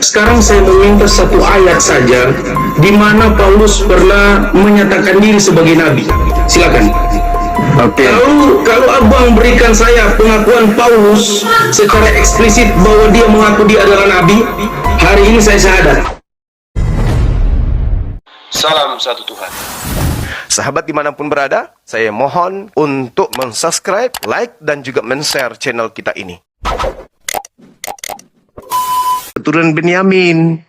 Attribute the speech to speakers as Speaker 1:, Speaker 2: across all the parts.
Speaker 1: Sekarang saya meminta satu ayat saja di mana Paulus pernah menyatakan diri sebagai nabi. Silakan.
Speaker 2: Oke.
Speaker 1: Kalau abang berikan saya pengakuan Paulus secara eksplisit bahwa dia mengaku dia adalah nabi, hari ini saya syahadat.
Speaker 3: Salam satu Tuhan.
Speaker 2: Sahabat dimanapun berada, saya mohon untuk mensubscribe, like, dan juga men-share channel kita ini. Keturunan Benyamin.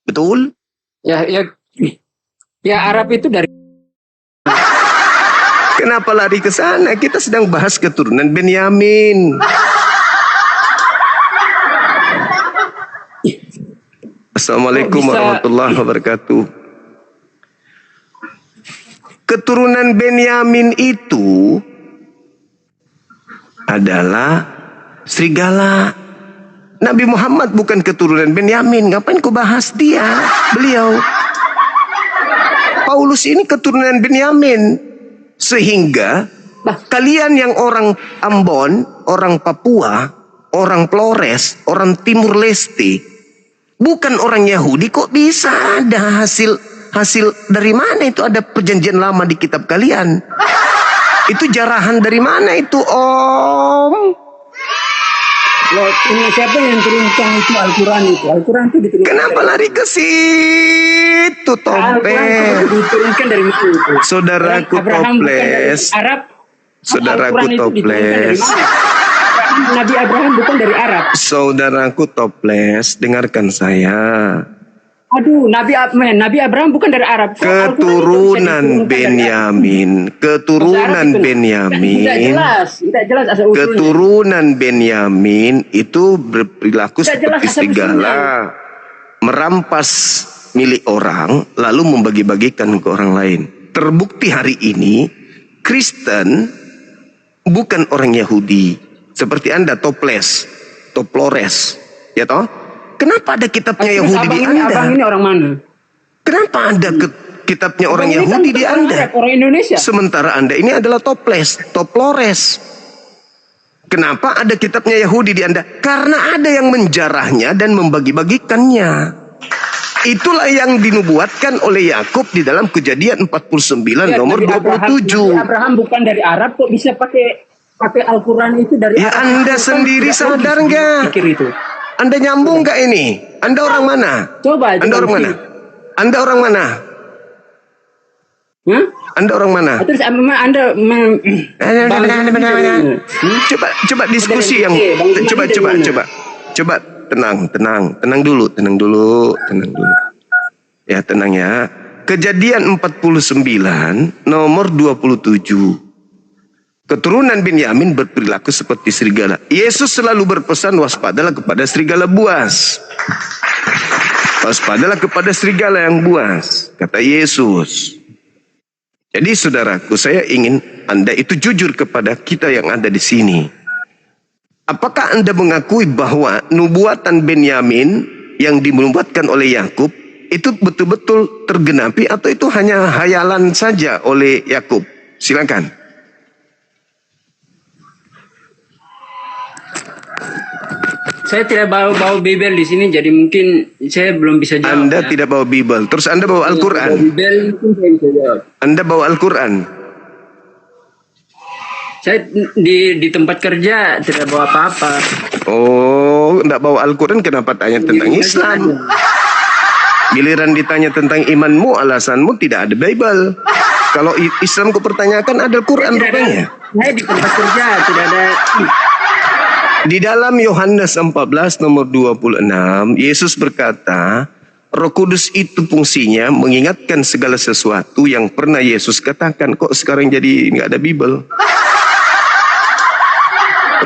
Speaker 2: Betul?
Speaker 4: Ya Arab itu dari.
Speaker 2: Kenapa lari ke sana? Kita sedang bahas keturunan Benyamin. Assalamualaikum warahmatullahi wabarakatuh. Keturunan Benyamin itu adalah serigala. Nabi Muhammad bukan keturunan Benyamin. Ngapain kau bahas dia? Beliau. Paulus ini keturunan Benyamin. Sehingga kalian yang orang Ambon, orang Papua, orang Flores, orang Timur Leste, bukan orang Yahudi, kok bisa ada hasil dari mana itu? Ada perjanjian lama di kitab kalian. Itu jarahan dari mana itu, Om?
Speaker 4: Loh, ini siapa yang turunkan itu Al-Quran itu? Al-Quran itu diturunkan.
Speaker 2: Kenapa lari ke situ, Tompe?
Speaker 4: Al-Quran itu diturunkan dari mana itu?
Speaker 2: Saudaraku
Speaker 4: Abraham bukan dari
Speaker 2: Toples.
Speaker 4: Arab.
Speaker 2: Saudaraku
Speaker 4: Al-Quran itu diturunkan dari
Speaker 2: Toples.
Speaker 4: mana? Nabi Abraham bukan dari Arab.
Speaker 2: Saudaraku Toples, dengarkan saya.
Speaker 4: Aduh, Nabi Abraham bukan dari Arab.
Speaker 2: Keturunan Benyamin, keturunan Benyamin,
Speaker 4: Tidak jelas asal usulnya.
Speaker 2: keturunan Benyamin itu berperilaku
Speaker 4: Tidak jelas
Speaker 2: seperti
Speaker 4: asal
Speaker 2: serigala, merampas milik orang lalu membagi-bagikan ke orang lain. Terbukti hari ini Kristen bukan orang Yahudi seperti Anda Toples, Toplores, ya toh? Kenapa ada kitabnya Yahudi di Anda?
Speaker 4: Abang ini orang mana?
Speaker 2: Kenapa ada kitabnya orang
Speaker 4: Abang ini
Speaker 2: Yahudi
Speaker 4: kan
Speaker 2: di
Speaker 4: orang
Speaker 2: Anda?
Speaker 4: Arab, orang Indonesia.
Speaker 2: Sementara Anda ini adalah Toples, Toplores. Kenapa ada kitabnya Yahudi di Anda? Karena ada yang menjarahnya dan membagi-bagikannya. Itulah yang dinubuatkan oleh Yakub di dalam Kejadian 49
Speaker 4: Ya,
Speaker 2: nomor
Speaker 4: Nabi
Speaker 2: 27.
Speaker 4: Nabi Abraham bukan dari Arab, kok bisa pakai Al-Quran itu dari
Speaker 2: Ya,
Speaker 4: Arab?
Speaker 2: Anda
Speaker 4: Itu kan
Speaker 2: sendiri
Speaker 4: tidak
Speaker 2: sadar
Speaker 4: logis
Speaker 2: nggak?
Speaker 4: pikir itu.
Speaker 2: Anda nyambung nggak ini? Anda orang mana?
Speaker 4: Coba.
Speaker 2: Anda orang mana? Anda orang mana?
Speaker 4: Hah?
Speaker 2: Anda orang mana?
Speaker 4: Terus Anda
Speaker 2: Coba diskusi yang coba tenang dulu. Ya, tenang ya. Kejadian 49 nomor 27. Keturunan Benyamin berperilaku seperti serigala. Yesus selalu berpesan, waspadalah kepada serigala buas. Waspadalah kepada serigala yang buas, kata Yesus. Jadi saudaraku, saya ingin Anda itu jujur kepada kita yang ada di sini. Apakah Anda mengakui bahwa nubuatan Benyamin yang dinubuatkan oleh Yakub itu betul-betul tergenapi atau itu hanya hayalan saja oleh Yakub? Silakan.
Speaker 4: saya tidak bawa Bible di sini, jadi mungkin saya belum bisa jawab.
Speaker 2: Anda tidak bawa Bible, terus Anda bawa Al-Quran.
Speaker 4: Bible mungkin saya bisa jawab.
Speaker 2: Anda bawa Al-Quran.
Speaker 4: Saya di tempat kerja tidak bawa apa-apa.
Speaker 2: Oh, tidak bawa Al-Quran, kenapa tanya tentang Islam? Giliran ditanya tentang imanmu, alasanmu tidak ada Bible. Kalau Islam kupertanyakan ada Al-Quran rupanya.
Speaker 4: Saya di tempat kerja tidak ada.
Speaker 2: Di dalam Yohanes 14 nomor 26, Yesus berkata, Roh Kudus itu fungsinya mengingatkan segala sesuatu yang pernah Yesus katakan. Kok sekarang jadi nggak ada Bible?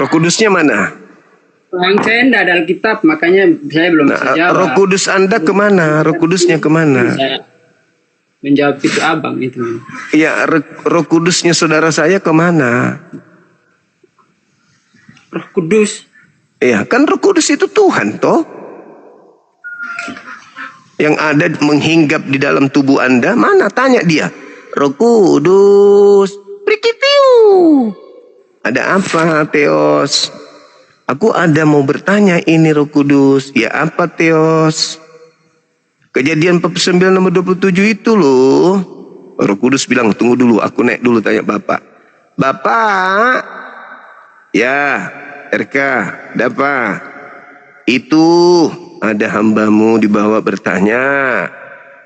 Speaker 2: Roh Kudusnya mana?
Speaker 4: Saya tidak ada Alkitab, makanya saya belum bisa jawab.
Speaker 2: Roh Kudus Anda kemana? Roh Kudusnya kemana?
Speaker 4: Saya menjawab itu abang itu.
Speaker 2: Ya, Roh Kudusnya saudara saya kemana?
Speaker 4: Roh Kudus.
Speaker 2: Ya, kan Roh Kudus itu Tuhan toh. Yang ada menghinggap di dalam tubuh Anda, mana? Tanya dia. Roh Kudus, prikitiu. Ada apa, Theos? Aku ada mau bertanya ini Roh Kudus. Ya apa Theos? Kejadian 49 nomor 27 itu loh. Roh Kudus bilang, tunggu dulu, aku naik dulu tanya Bapak. Bapak, ya RK, ada apa? Itu ada hambamu di bawah bertanya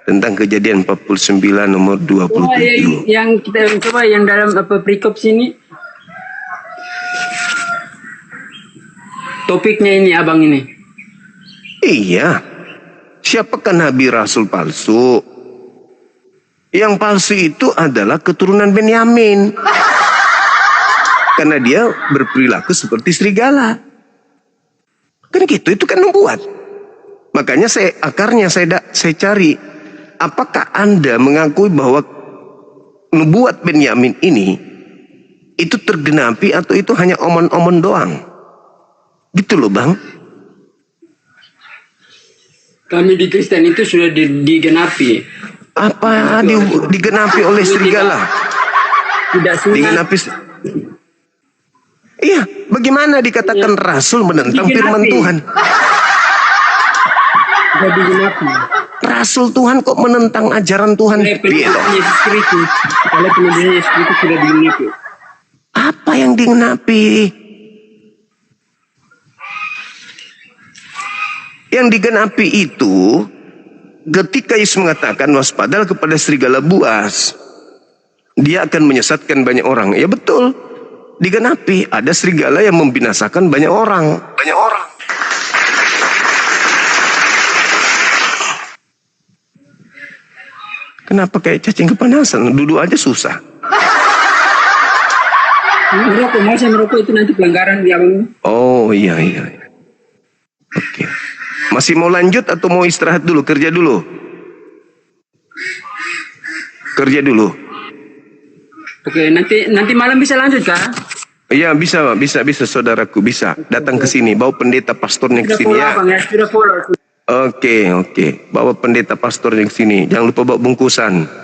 Speaker 2: tentang kejadian 49 nomor 27.
Speaker 4: Yang kita coba yang dalam apa perikop sini. Topiknya ini abang ini.
Speaker 2: Iya. Siapakah Nabi Rasul palsu? Yang palsu itu adalah keturunan Benyamin. Karena dia berperilaku seperti serigala. Kan gitu, itu kan nubuat. Makanya akarnya saya cari. Apakah Anda mengakui bahwa nubuat Benyamin ini itu tergenapi atau itu hanya omon-omon doang? Gitu loh Bang.
Speaker 4: Kami di Kristen itu sudah digenapi.
Speaker 2: Apa digenapi oleh serigala?
Speaker 4: Tidak sunat.
Speaker 2: Digenapi. Iya, bagaimana dikatakan Rasul menentang firman Tuhan?
Speaker 4: Sudah digenapi.
Speaker 2: Rasul Tuhan kok menentang ajaran Tuhan?
Speaker 4: Oleh penyebutan Yesus Kristus. Oleh penyebutan Yesus Kristus sudah digenapi.
Speaker 2: Apa yang digenapi? Yang digenapi itu ketika Yesus mengatakan waspadalah kepada serigala buas, dia akan menyesatkan banyak orang. Ya betul, digenapi. Ada serigala yang membinasakan banyak orang. Banyak orang. Kenapa kayak cacing kepanasan? Duduk aja susah.
Speaker 4: Merokok, mau saya merokok itu nanti pelanggaran di abang.
Speaker 2: Oh iya. Oke. Masih mau lanjut atau mau istirahat dulu? Kerja dulu. Kerja dulu.
Speaker 4: Oke, nanti malam bisa lanjut kah?
Speaker 2: Iya bisa saudaraku, bisa datang ke sini, bawa pendeta pastornya ke sini ya.
Speaker 4: Bang, ya. Sudah follow.
Speaker 2: Oke, bawa pendeta pastornya ke sini. Jangan lupa bawa bungkusan.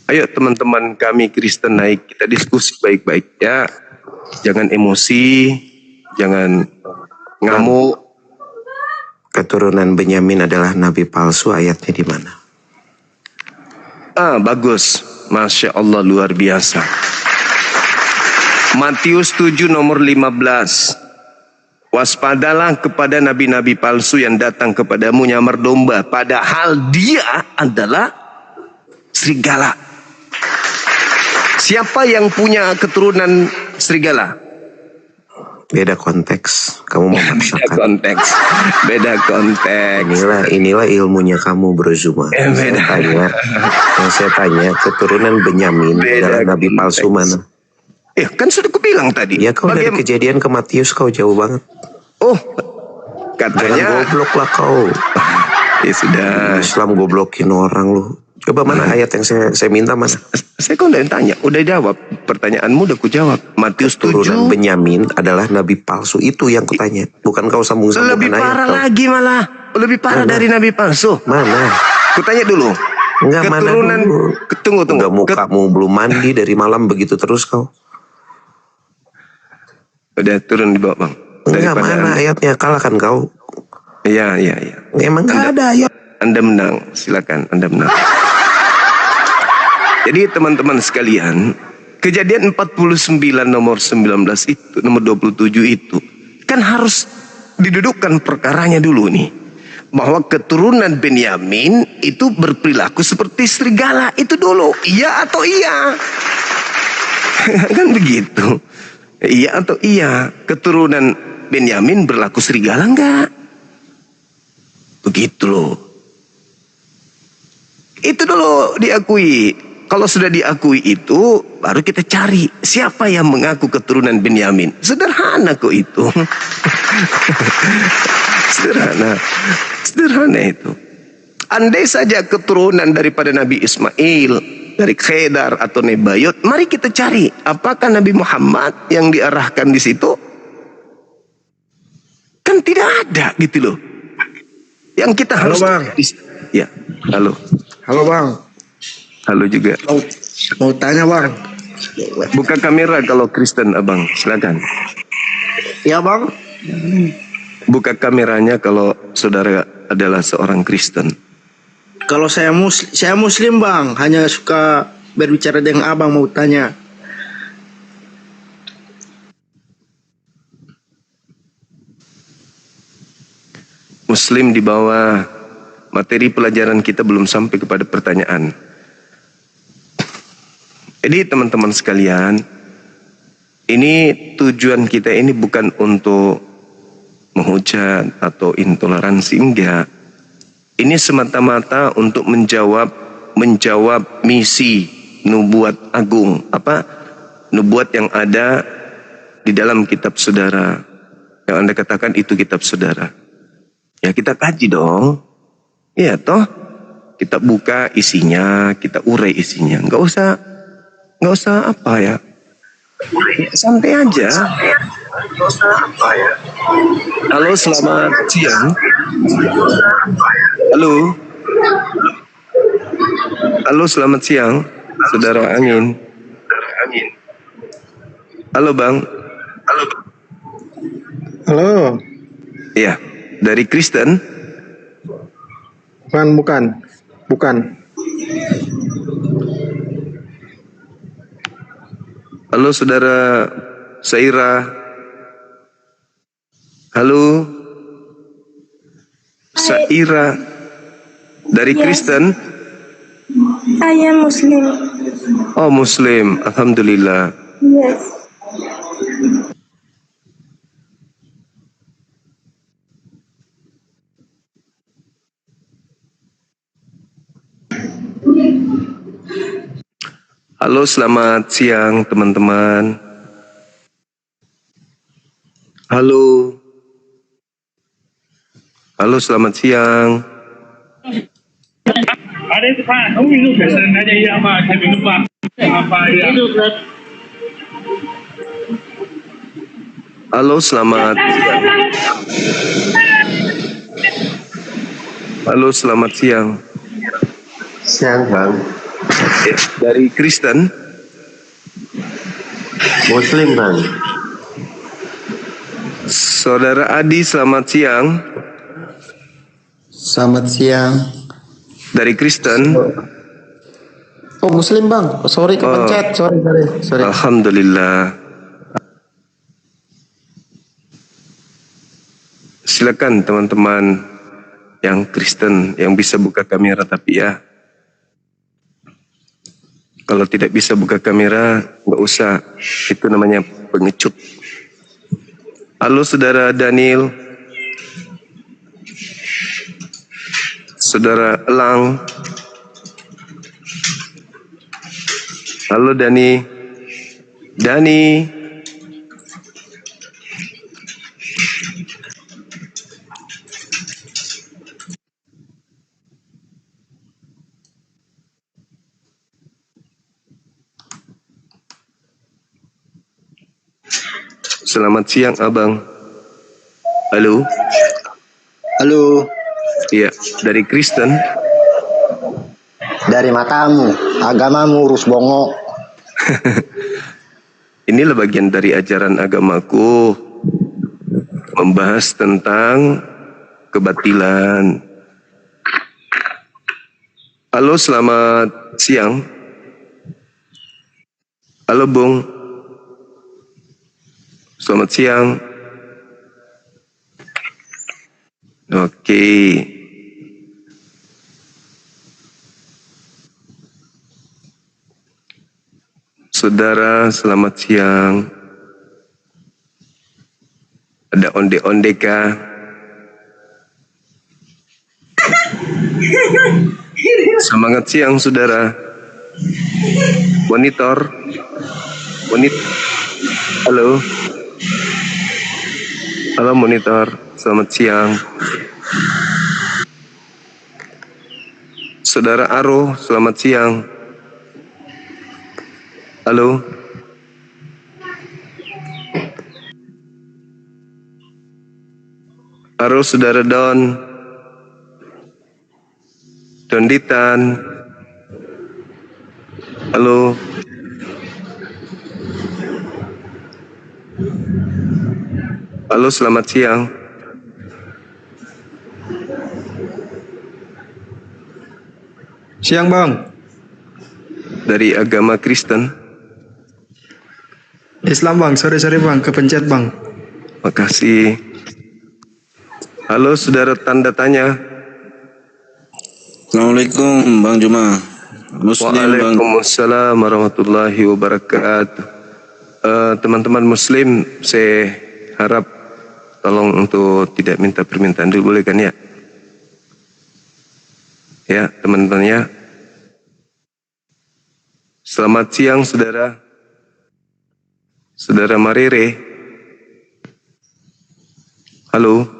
Speaker 2: Ayo teman-teman kami Kristen naik, kita diskusi baik-baik ya. Jangan emosi, jangan ngamuk.
Speaker 5: Keturunan Benyamin adalah nabi palsu, ayatnya di mana?
Speaker 2: Bagus. Masya Allah, luar biasa. Matius 7 nomor 15. Waspadalah kepada nabi-nabi palsu yang datang kepadamu nyamar domba, padahal dia adalah serigala. Siapa yang punya keturunan serigala?
Speaker 5: Beda konteks. Kamu mau memaksakan.
Speaker 2: Beda konteks.
Speaker 5: Inilah ilmunya kamu, Bro Zuma. Yang saya tanya, keturunan Benyamin adalah nabi palsu mana?
Speaker 2: Kan sudah kubilang tadi.
Speaker 5: Ya kau dari Kejadian ke Matius kau jauh banget.
Speaker 2: Oh,
Speaker 5: Jangan
Speaker 2: katanya.
Speaker 5: goblok lah kau.
Speaker 2: Ya sudah.
Speaker 5: Islam goblokin orang lu. Coba mana ayat yang saya minta mana?
Speaker 2: Saya kok udah tanya, udah jawab. Pertanyaanmu udah ku jawab. Matius 7.
Speaker 5: Turunan Benyamin adalah nabi palsu, itu yang kutanya. Bukan kau sambung-sambungkan
Speaker 2: Lebih
Speaker 5: ayat.
Speaker 2: parah
Speaker 5: kau.
Speaker 2: lagi malah. Lebih parah dari nabi palsu.
Speaker 5: Mana?
Speaker 2: Kutanya dulu.
Speaker 5: Enggak,
Speaker 2: Keturunan.
Speaker 5: mana dulu.
Speaker 2: Tunggu.
Speaker 5: Enggak, mukamu belum mandi dari malam begitu terus kau.
Speaker 2: Udah turun di bawah bang.
Speaker 5: Enggak, mana ayatnya? Kalahkan kau.
Speaker 2: Iya.
Speaker 5: Emang enggak ada ayat.
Speaker 2: Anda menang. Silakan Anda menang. Jadi teman-teman sekalian, kejadian 49 nomor 19 itu, nomor 27 itu, kan harus didudukkan perkaranya dulu nih. Bahwa keturunan Benyamin itu berperilaku seperti serigala. Itu dulu, iya atau iya? Kan begitu. Iya atau iya? Keturunan Benyamin berlaku serigala enggak? Begitu loh. Itu dulu diakui. Kalau sudah diakui itu, baru kita cari siapa yang mengaku keturunan Benyamin. Sederhana kok itu. Sederhana itu. Andai saja keturunan daripada Nabi Ismail, dari Khedar atau Nebayot, mari kita cari apakah Nabi Muhammad yang diarahkan di situ. Kan tidak ada gitu loh. Yang kita harus.
Speaker 6: Bang.
Speaker 2: Ya, halo.
Speaker 6: Halo Bang.
Speaker 2: Halo juga.
Speaker 6: Mau tanya bang.
Speaker 2: Buka kamera kalau Kristen abang, silakan.
Speaker 6: Ya bang.
Speaker 2: Buka kameranya kalau saudara adalah seorang Kristen.
Speaker 6: Kalau saya muslim bang, hanya suka berbicara dengan abang, mau tanya.
Speaker 2: Muslim di bawah, materi pelajaran kita belum sampai kepada pertanyaan. Jadi teman-teman sekalian, ini tujuan kita ini bukan untuk menghujat atau intoleransi, enggak. Ini semata-mata untuk menjawab misi nubuat agung, nubuat yang ada di dalam kitab saudara. Yang Anda katakan itu kitab saudara. Ya kita kaji dong. Ya toh, kita buka isinya, kita urai isinya. Enggak usah apa ya. Santai aja. Halo, selamat siang. Halo, selamat siang, Saudara Angin. Halo, Bang.
Speaker 7: Halo.
Speaker 2: Iya, dari Kristen?
Speaker 7: Bukan.
Speaker 2: Halo, Saudara Saira. Halo, Saira. Dari Kristen?
Speaker 8: I am Muslim.
Speaker 2: Oh, Muslim. Alhamdulillah.
Speaker 8: Yes.
Speaker 2: Halo, selamat siang teman-teman. Halo. Halo, selamat siang. Halo, selamat siang. Halo, selamat siang.
Speaker 5: Siang bang.
Speaker 2: Dari Kristen?
Speaker 5: Muslim bang.
Speaker 2: Saudara Adi, selamat siang.
Speaker 7: Selamat siang.
Speaker 2: Dari Kristen?
Speaker 7: Oh Muslim bang. Oh, sorry kepencet. Sorry.
Speaker 2: Alhamdulillah. Silakan teman-teman yang Kristen yang bisa buka kamera, tapi ya kalau tidak bisa buka kamera nggak usah, itu namanya pengecut. Halo Saudara Daniel, Saudara Elang. Halo Dani. Selamat siang abang. Halo. Iya, dari Kristen.
Speaker 6: Dari matamu, agamamu urus bongo.
Speaker 2: Inilah bagian dari ajaran agamaku, membahas tentang kebatilan. Halo, selamat siang. Halo Bung. Selamat siang. Oke. Saudara, selamat siang. Ada onde-onde kah? Semangat siang, saudara. Monitor. Halo. Halo monitor, selamat siang. Saudara Aro, selamat siang. Halo. Aro, saudara Don Ditan. Halo. Halo, selamat siang.
Speaker 9: Siang bang.
Speaker 2: Dari agama Kristen.
Speaker 9: Islam bang, sorry bang, kepencet bang.
Speaker 2: Makasih. Halo, saudara tanda tanya.
Speaker 10: Assalamualaikum Bang Juma. Muslim Bang.
Speaker 2: Waalaikumsalam warahmatullahi wabarakatuh. Teman-teman Muslim, saya harap tolong untuk tidak minta permintaan dulu, boleh kan ya? Ya, teman-teman ya. Selamat siang, saudara. Saudara Marere. Halo.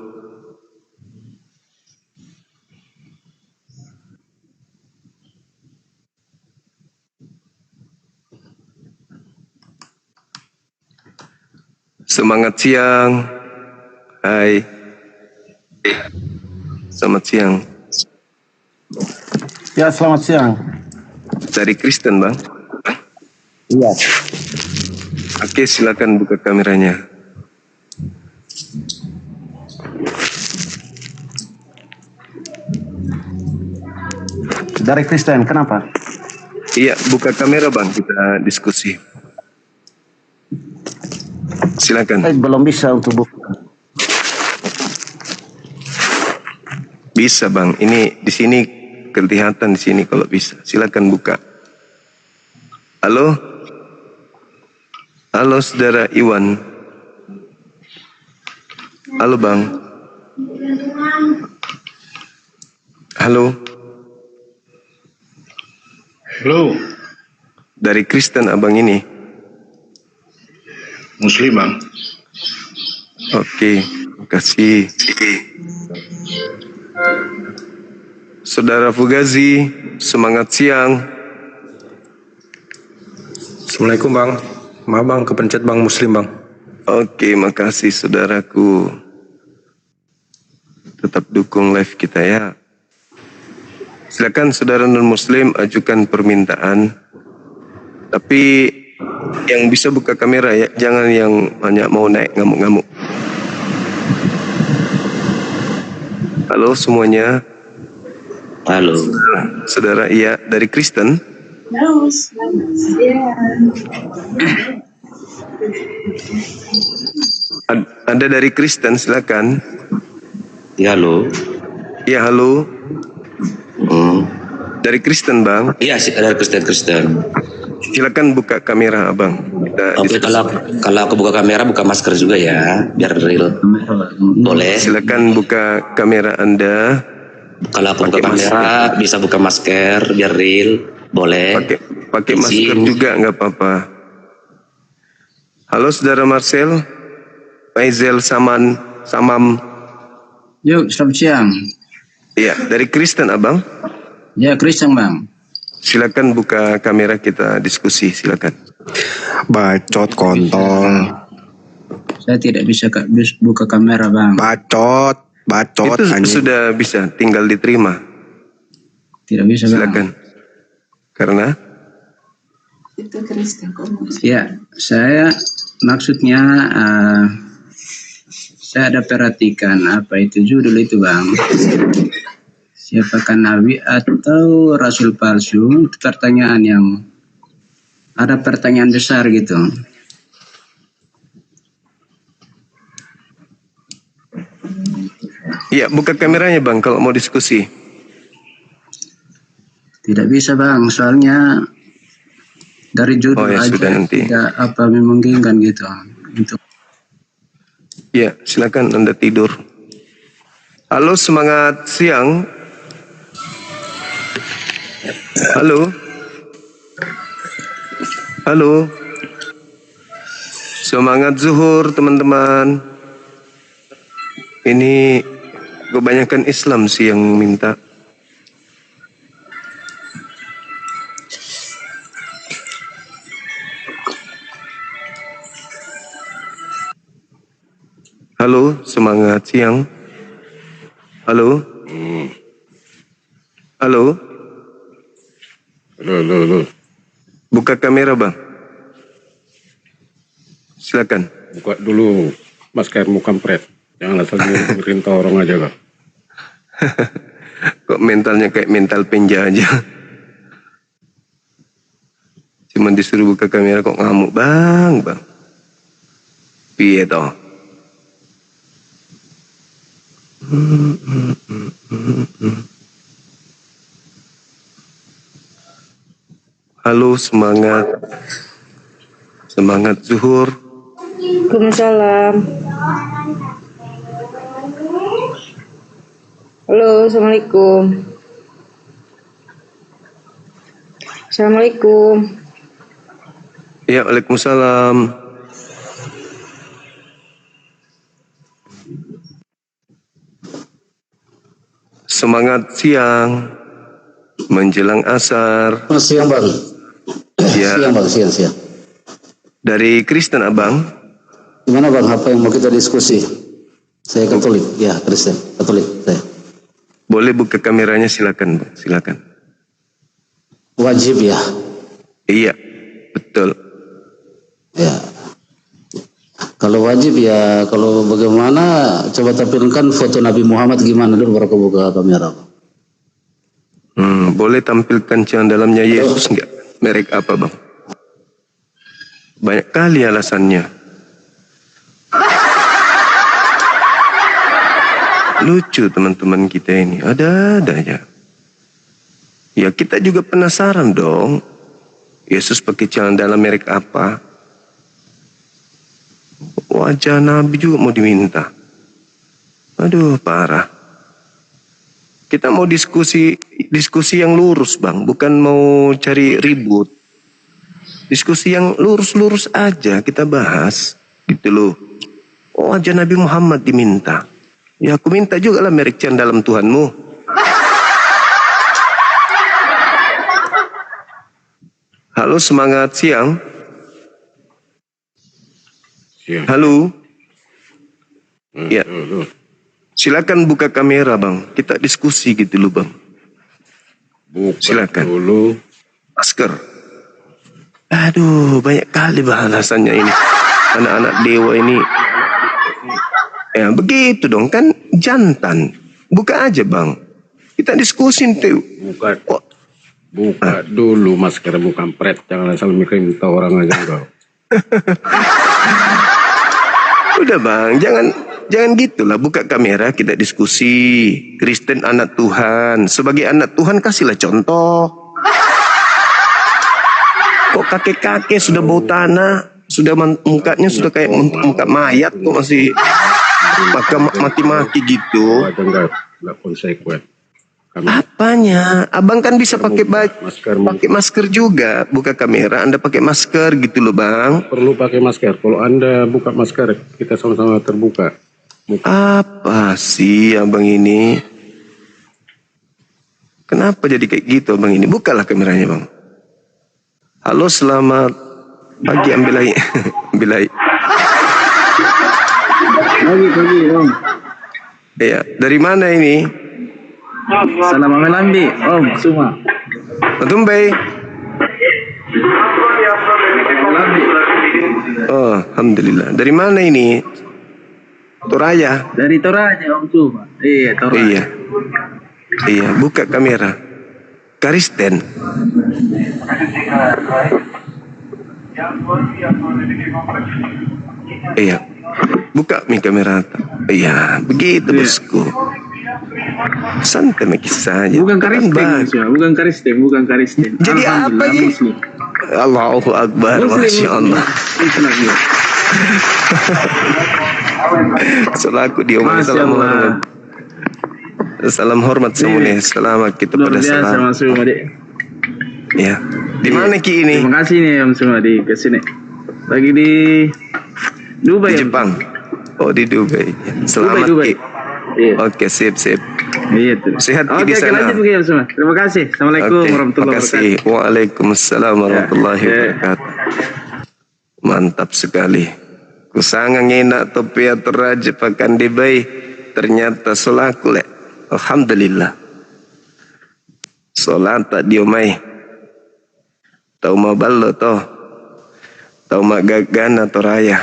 Speaker 2: Semangat siang. Hai. Selamat siang.
Speaker 7: Ya, selamat siang.
Speaker 2: Dari Kristen, Bang?
Speaker 7: Iya.
Speaker 2: Oke, silakan buka kameranya.
Speaker 7: Dari Kristen, kenapa?
Speaker 2: Iya, buka kamera Bang, kita diskusi. Silakan.
Speaker 7: Belum bisa untuk buka.
Speaker 2: Bisa Bang, ini di sini kelihatan di sini kalau bisa. Silakan buka. Halo? Halo saudara Iwan. Halo Bang. Halo.
Speaker 11: Halo.
Speaker 2: Dari Kristen abang ini.
Speaker 11: Muslim bang.
Speaker 2: Oke, makasih. Saudara Fugazi, semangat siang.
Speaker 9: Assalamualaikum bang. Maaf bang, kepencet bang, Muslim bang.
Speaker 2: Oke, makasih saudaraku. Tetap dukung live kita ya. Silakan saudara non-Muslim ajukan permintaan. Tapi yang bisa buka kamera ya, jangan yang hanya mau naik ngamuk-ngamuk. Halo semuanya.
Speaker 10: Halo.
Speaker 2: Saudara, iya dari Kristen.
Speaker 8: Halo, selamat siang.
Speaker 2: Ada dari Kristen, silakan.
Speaker 10: Ya halo.
Speaker 2: Iya halo. Dari Kristen bang.
Speaker 10: Iya dari Kristen.
Speaker 2: Silakan buka kamera abang.
Speaker 10: Oke, kalau aku buka kamera, buka masker juga ya, biar real. Boleh.
Speaker 2: Silakan buka kamera Anda.
Speaker 10: Kalau aku buka kamera, bisa buka masker, biar real. Boleh.
Speaker 2: Pakai masker juga nggak apa-apa. Halo saudara Marcel, Faisal Samam.
Speaker 4: Yuk, selamat siang.
Speaker 2: Iya, dari Kristen abang.
Speaker 4: Ya, Kristen bang.
Speaker 2: Silakan buka kamera, kita diskusi, silakan.
Speaker 6: Bacot kontol.
Speaker 4: Saya tidak bisa buka kamera bang.
Speaker 6: Bacot.
Speaker 2: Itu sudah bisa, tinggal diterima.
Speaker 4: Tidak bisa bang.
Speaker 2: Silakan. Karena?
Speaker 8: Itu Kristen komunis.
Speaker 4: Ya, saya maksudnya saya ada perhatikan apa itu judul itu bang. Siapakah Nabi atau Rasul palsu? Itu pertanyaan yang ada pertanyaan besar gitu.
Speaker 2: Iya, buka kameranya bang kalau mau diskusi.
Speaker 4: Tidak bisa bang, soalnya dari judul
Speaker 2: ya,
Speaker 4: aja
Speaker 2: sudah nanti.
Speaker 4: tidak apa memungkinkan gitu. Untuk
Speaker 2: Iya, silakan Anda tidur. Halo, semangat siang. Halo. Halo. Semangat zuhur teman-teman. Ini kebanyakan Islam sih yang minta. Halo, semangat siang. Halo. Halo.
Speaker 11: Halo.
Speaker 9: Buka kamera bang. Silakan.
Speaker 11: Buka dulu maskermu kampret. Jangan asal merintah orang aja bang.
Speaker 9: Kok mentalnya kayak mental penjajah. Cuman disuruh buka kamera kok ngamuk bang. Piye toh? Halo, semangat zuhur.
Speaker 12: Waalaikumsalam. Halo, assalamualaikum. Assalamualaikum.
Speaker 9: Ya, waalaikumsalam. Semangat siang menjelang asar.
Speaker 13: Siang bang.
Speaker 9: Ya.
Speaker 13: Siang bang, siang.
Speaker 9: Dari Kristen abang.
Speaker 13: Gimana bang, apa yang mau kita diskusi? Saya Katolik, ya Kristen, Katolik saya.
Speaker 9: Boleh buka kameranya, silakan bang, silakan.
Speaker 13: Wajib ya?
Speaker 9: Iya, betul.
Speaker 13: Ya. Kalau wajib ya, kalau bagaimana? Coba tampilkan foto Nabi Muhammad gimana dulu baru buka kamera.
Speaker 9: Boleh tampilkan yang dalamnya Yesus enggak? Merek apa bang? Banyak kali alasannya. Lucu teman-teman kita ini, ada aja. Ya kita juga penasaran dong. Yesus pakai celana dalam merek apa? Wajah Nabi juga mau diminta. Aduh, parah. Kita mau diskusi yang lurus bang, bukan mau cari ribut. Diskusi yang lurus-lurus aja kita bahas, gitu loh. Wajah Nabi Muhammad diminta. Ya aku minta juga lah merek celana dalam Tuhanmu. Halo, semangat siang. Halo. Ya. Silakan buka kamera bang. Kita diskusi gitu loh bang.
Speaker 11: Buka
Speaker 9: silakan.
Speaker 11: Dulu.
Speaker 9: Masker. Aduh, banyak kali bahasannya ini. Anak-anak dewa ini. Ya begitu dong, kan jantan. Buka aja bang. Kita diskusin tuh.
Speaker 11: Buka dulu maskermu kampret. Jangan asal mikirin orang aja bang.
Speaker 9: Udah bang, jangan gitulah. Buka kamera, kita diskusi. Kristen anak Tuhan. Sebagai anak Tuhan kasihlah contoh. Kok kakek-kakek sudah bau tanah, sudah mukanya sudah kayak muka mayat, kok masih mati-mati gitu.
Speaker 11: Enggak konsekuen.
Speaker 9: Apanya? Abang kan bisa pakai masker juga. Buka kamera, Anda pakai masker gitu loh bang.
Speaker 11: Perlu pakai masker. Kalau Anda buka masker, kita sama-sama terbuka.
Speaker 9: Apa sih abang ini? Kenapa jadi kayak gitu abang ini? Bukalah kameranya bang. Halo, selamat pagi Ambilai. Ambilai.
Speaker 6: Pagi Om.
Speaker 9: Iya, dari mana ini?
Speaker 6: Salam Amelambi Om semua.
Speaker 9: Tumbai. Oh, alhamdulillah. Dari mana ini? Toraya.
Speaker 6: Dari Toraja Om semua. Iya, Toraja.
Speaker 9: Iya, buka kamera. Kristen. Iya. Buka mi kamera. Iya, begitu bosku. Santai kisah aja.
Speaker 6: Bukan Kristen.
Speaker 9: Jadi apa ini? Allahu Akbar. Masya Allah. Selaku diomong salam hormat semuanya. Selamat kita pada salam. Ya. Di mana Ki ini?
Speaker 6: Terima kasih nih Om semua di kesini. Lagi di Dubai.
Speaker 9: Di Jepang. Oh, di Dubai. Selamat
Speaker 6: Dubai.
Speaker 9: Ki.
Speaker 6: Iya.
Speaker 9: Oke, sip.
Speaker 6: Iya tuh.
Speaker 9: Sehat Ki di sana.
Speaker 6: Lanjut ya semua. Terima kasih. Assalamualaikum warahmatullahi wabarakatuh.
Speaker 9: Waalaikumsalam warahmatullahi wabarakatuh. Mantap sekali. Kusangang enak topi Toraja pakan di Dubai. Ternyata solaku lek. Alhamdulillah. Solat tak diomai. Tahu ma ballo toh. Tahu ma gagan atau raya.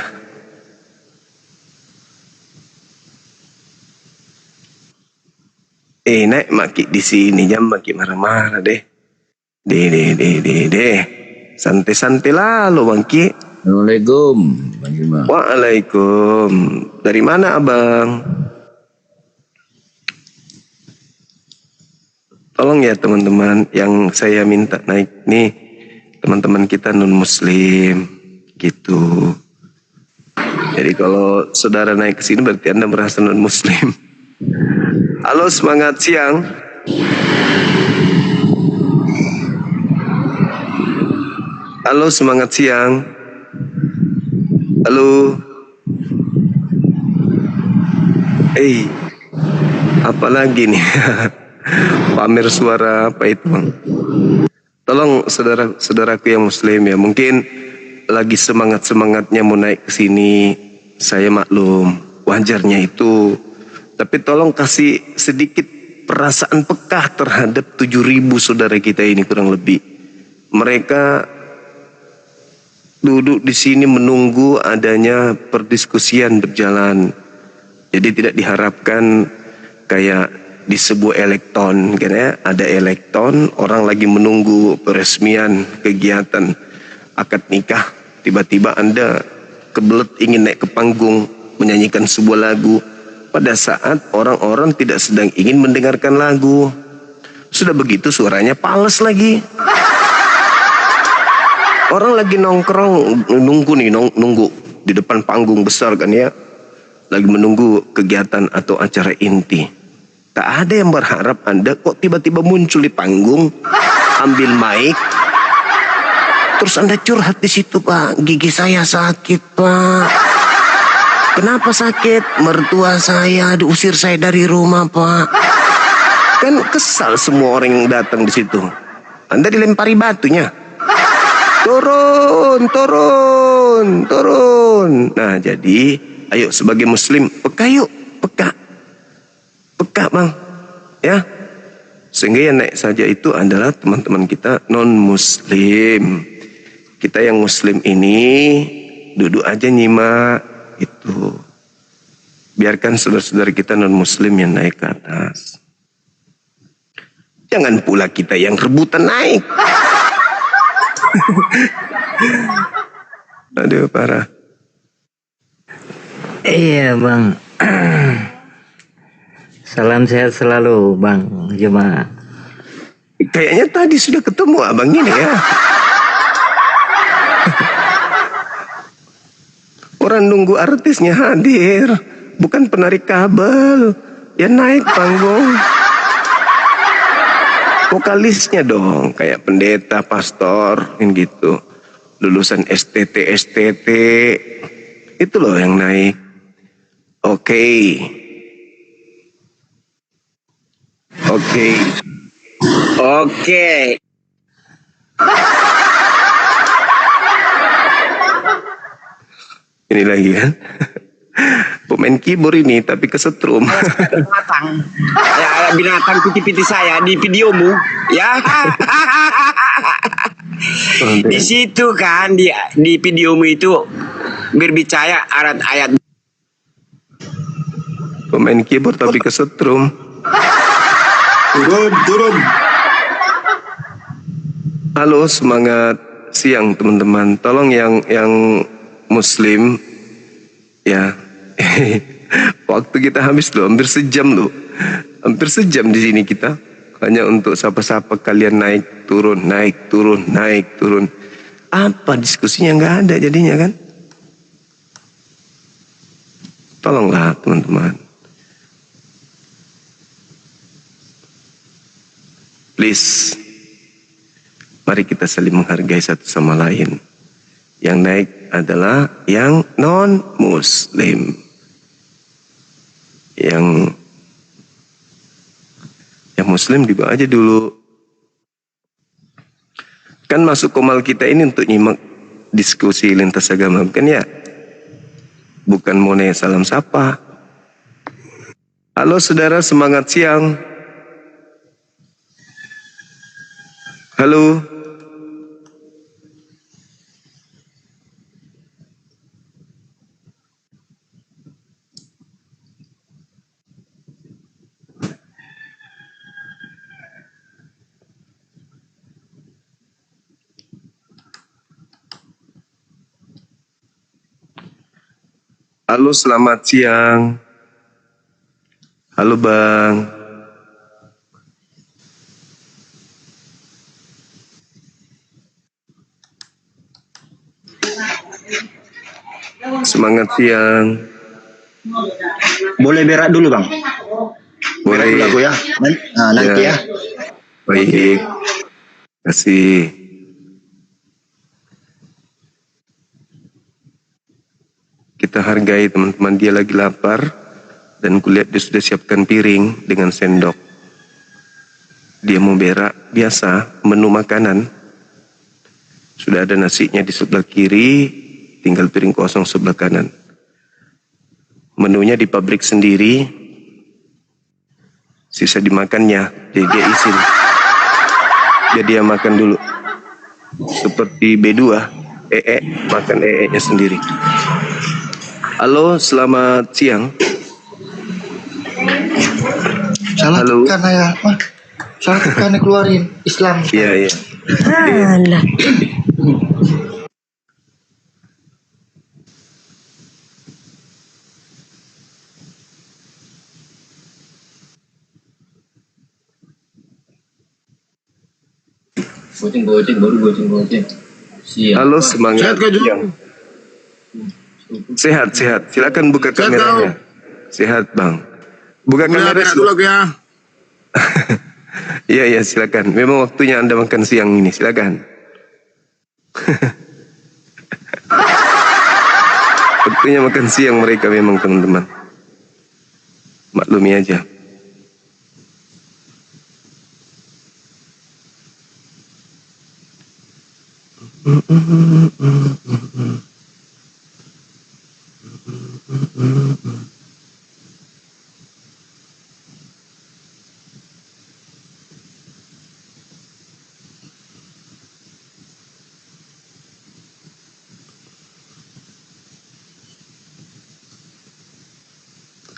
Speaker 9: Naik maki di sini jam maki marah-marah deh. Deh. Santai-santai lalu Bang Ki.
Speaker 14: Assalamualaikum Bang Juma.
Speaker 9: Waalaikum. Dari mana Abang? Tolong ya teman-teman, yang saya minta naik nih teman-teman kita non muslim gitu. Jadi kalau saudara naik ke sini berarti Anda merasa non muslim. Halo, semangat siang. Halo, semangat siang. Halo. Apa lagi nih? Pamer suara apa itu Bang? Tolong saudaraku yang muslim ya, mungkin lagi semangatnya mau naik ke sini, saya maklum, wajarnya itu. Tapi tolong kasih sedikit perasaan peka terhadap 7.000 saudara kita ini kurang lebih. Mereka duduk di sini menunggu adanya perdiskusian berjalan. Jadi tidak diharapkan kayak di sebuah elekton, karena ada elekton, orang lagi menunggu peresmian kegiatan akad nikah, tiba-tiba Anda kebelet ingin naik ke panggung menyanyikan sebuah lagu pada saat orang-orang tidak sedang ingin mendengarkan lagu. Sudah begitu suaranya pales lagi. Orang lagi nongkrong nunggu di depan panggung besar kan ya, lagi menunggu kegiatan atau acara inti. Tak ada yang berharap Anda kok tiba-tiba muncul di panggung, ambil mic, terus Anda curhat di situ, Pak. Gigi saya sakit, Pak. Kenapa sakit? Mertua saya diusir saya dari rumah, Pak. Kan kesal semua orang yang datang di situ. Anda dilempari batunya. Turun. Nah, jadi ayo sebagai muslim peka yuk, peka Bang, ya. Sehingga yang naik saja itu adalah teman-teman kita non muslim. Kita yang muslim ini duduk aja nyimak itu. Biarkan saudara-saudara kita non muslim yang naik ke atas. Jangan pula kita yang rebutan naik. Aduh, parah.
Speaker 15: Iya Bang. Salam sehat selalu Bang Juma.
Speaker 9: Kayaknya tadi sudah ketemu abang ini ya. Orang nunggu artisnya hadir, bukan penarik kabel. Ya naik panggung. Vokalisnya dong, kayak pendeta, pastor, gitu. Lulusan STT. Itu loh yang naik. Oke. Ini lagi kan. Pemain keyboard ini tapi kesetrum.
Speaker 16: Binatang piti-piti saya di videomu ya. Di situ kan di videomu itu berbicara ayat-ayat.
Speaker 9: Pemain keyboard tapi kesetrum. Turun. Halo, semangat siang teman-teman. Tolong yang muslim ya. Waktu kita habis loh, hampir sejam loh. Hampir sejam di sini kita hanya untuk sapa-sapa kalian naik turun. Apa diskusinya nggak ada jadinya kan? Tolonglah teman-teman. Please, mari kita saling menghargai satu sama lain. Yang naik adalah yang non-muslim. Yang muslim dibawa aja dulu. Kan masuk komal kita ini untuk nyimak diskusi lintas agama, bukan ya? Bukan mau nanya salam sapa. Halo saudara, semangat siang. Halo. Halo, selamat siang. Halo, Bang. Semangat siang.
Speaker 6: Boleh berak dulu bang? Berak dulu aku ya. Nanti ya.
Speaker 9: Baik. Kasih. Kita hargai teman-teman, dia lagi lapar dan kulihat dia sudah siapkan piring dengan sendok. Dia mau berak, biasa menu makanan. Sudah ada nasinya di sebelah kiri, tinggal piring kosong sebelah kanan. Menunya di pabrik sendiri, sisa dimakannya, jadi dia izin. Jadi dia makan dulu. Seperti B2, makan nya sendiri. Halo, selamat siang.
Speaker 6: Salah kan ya, salah kan keluarin Islam.
Speaker 9: Iya, iya.
Speaker 14: Goceng. Siap.
Speaker 9: Halo, semangat.
Speaker 6: Sehat, Kak, Jum?
Speaker 9: siang. Sehat. Silakan buka kameranya. Sehat, Bang. Buka kamera
Speaker 6: dulu aku ya.
Speaker 9: Iya, silakan. Memang waktunya Anda makan siang ini, silakan. Waktunya makan siang mereka memang, teman-teman. Maklumi aja.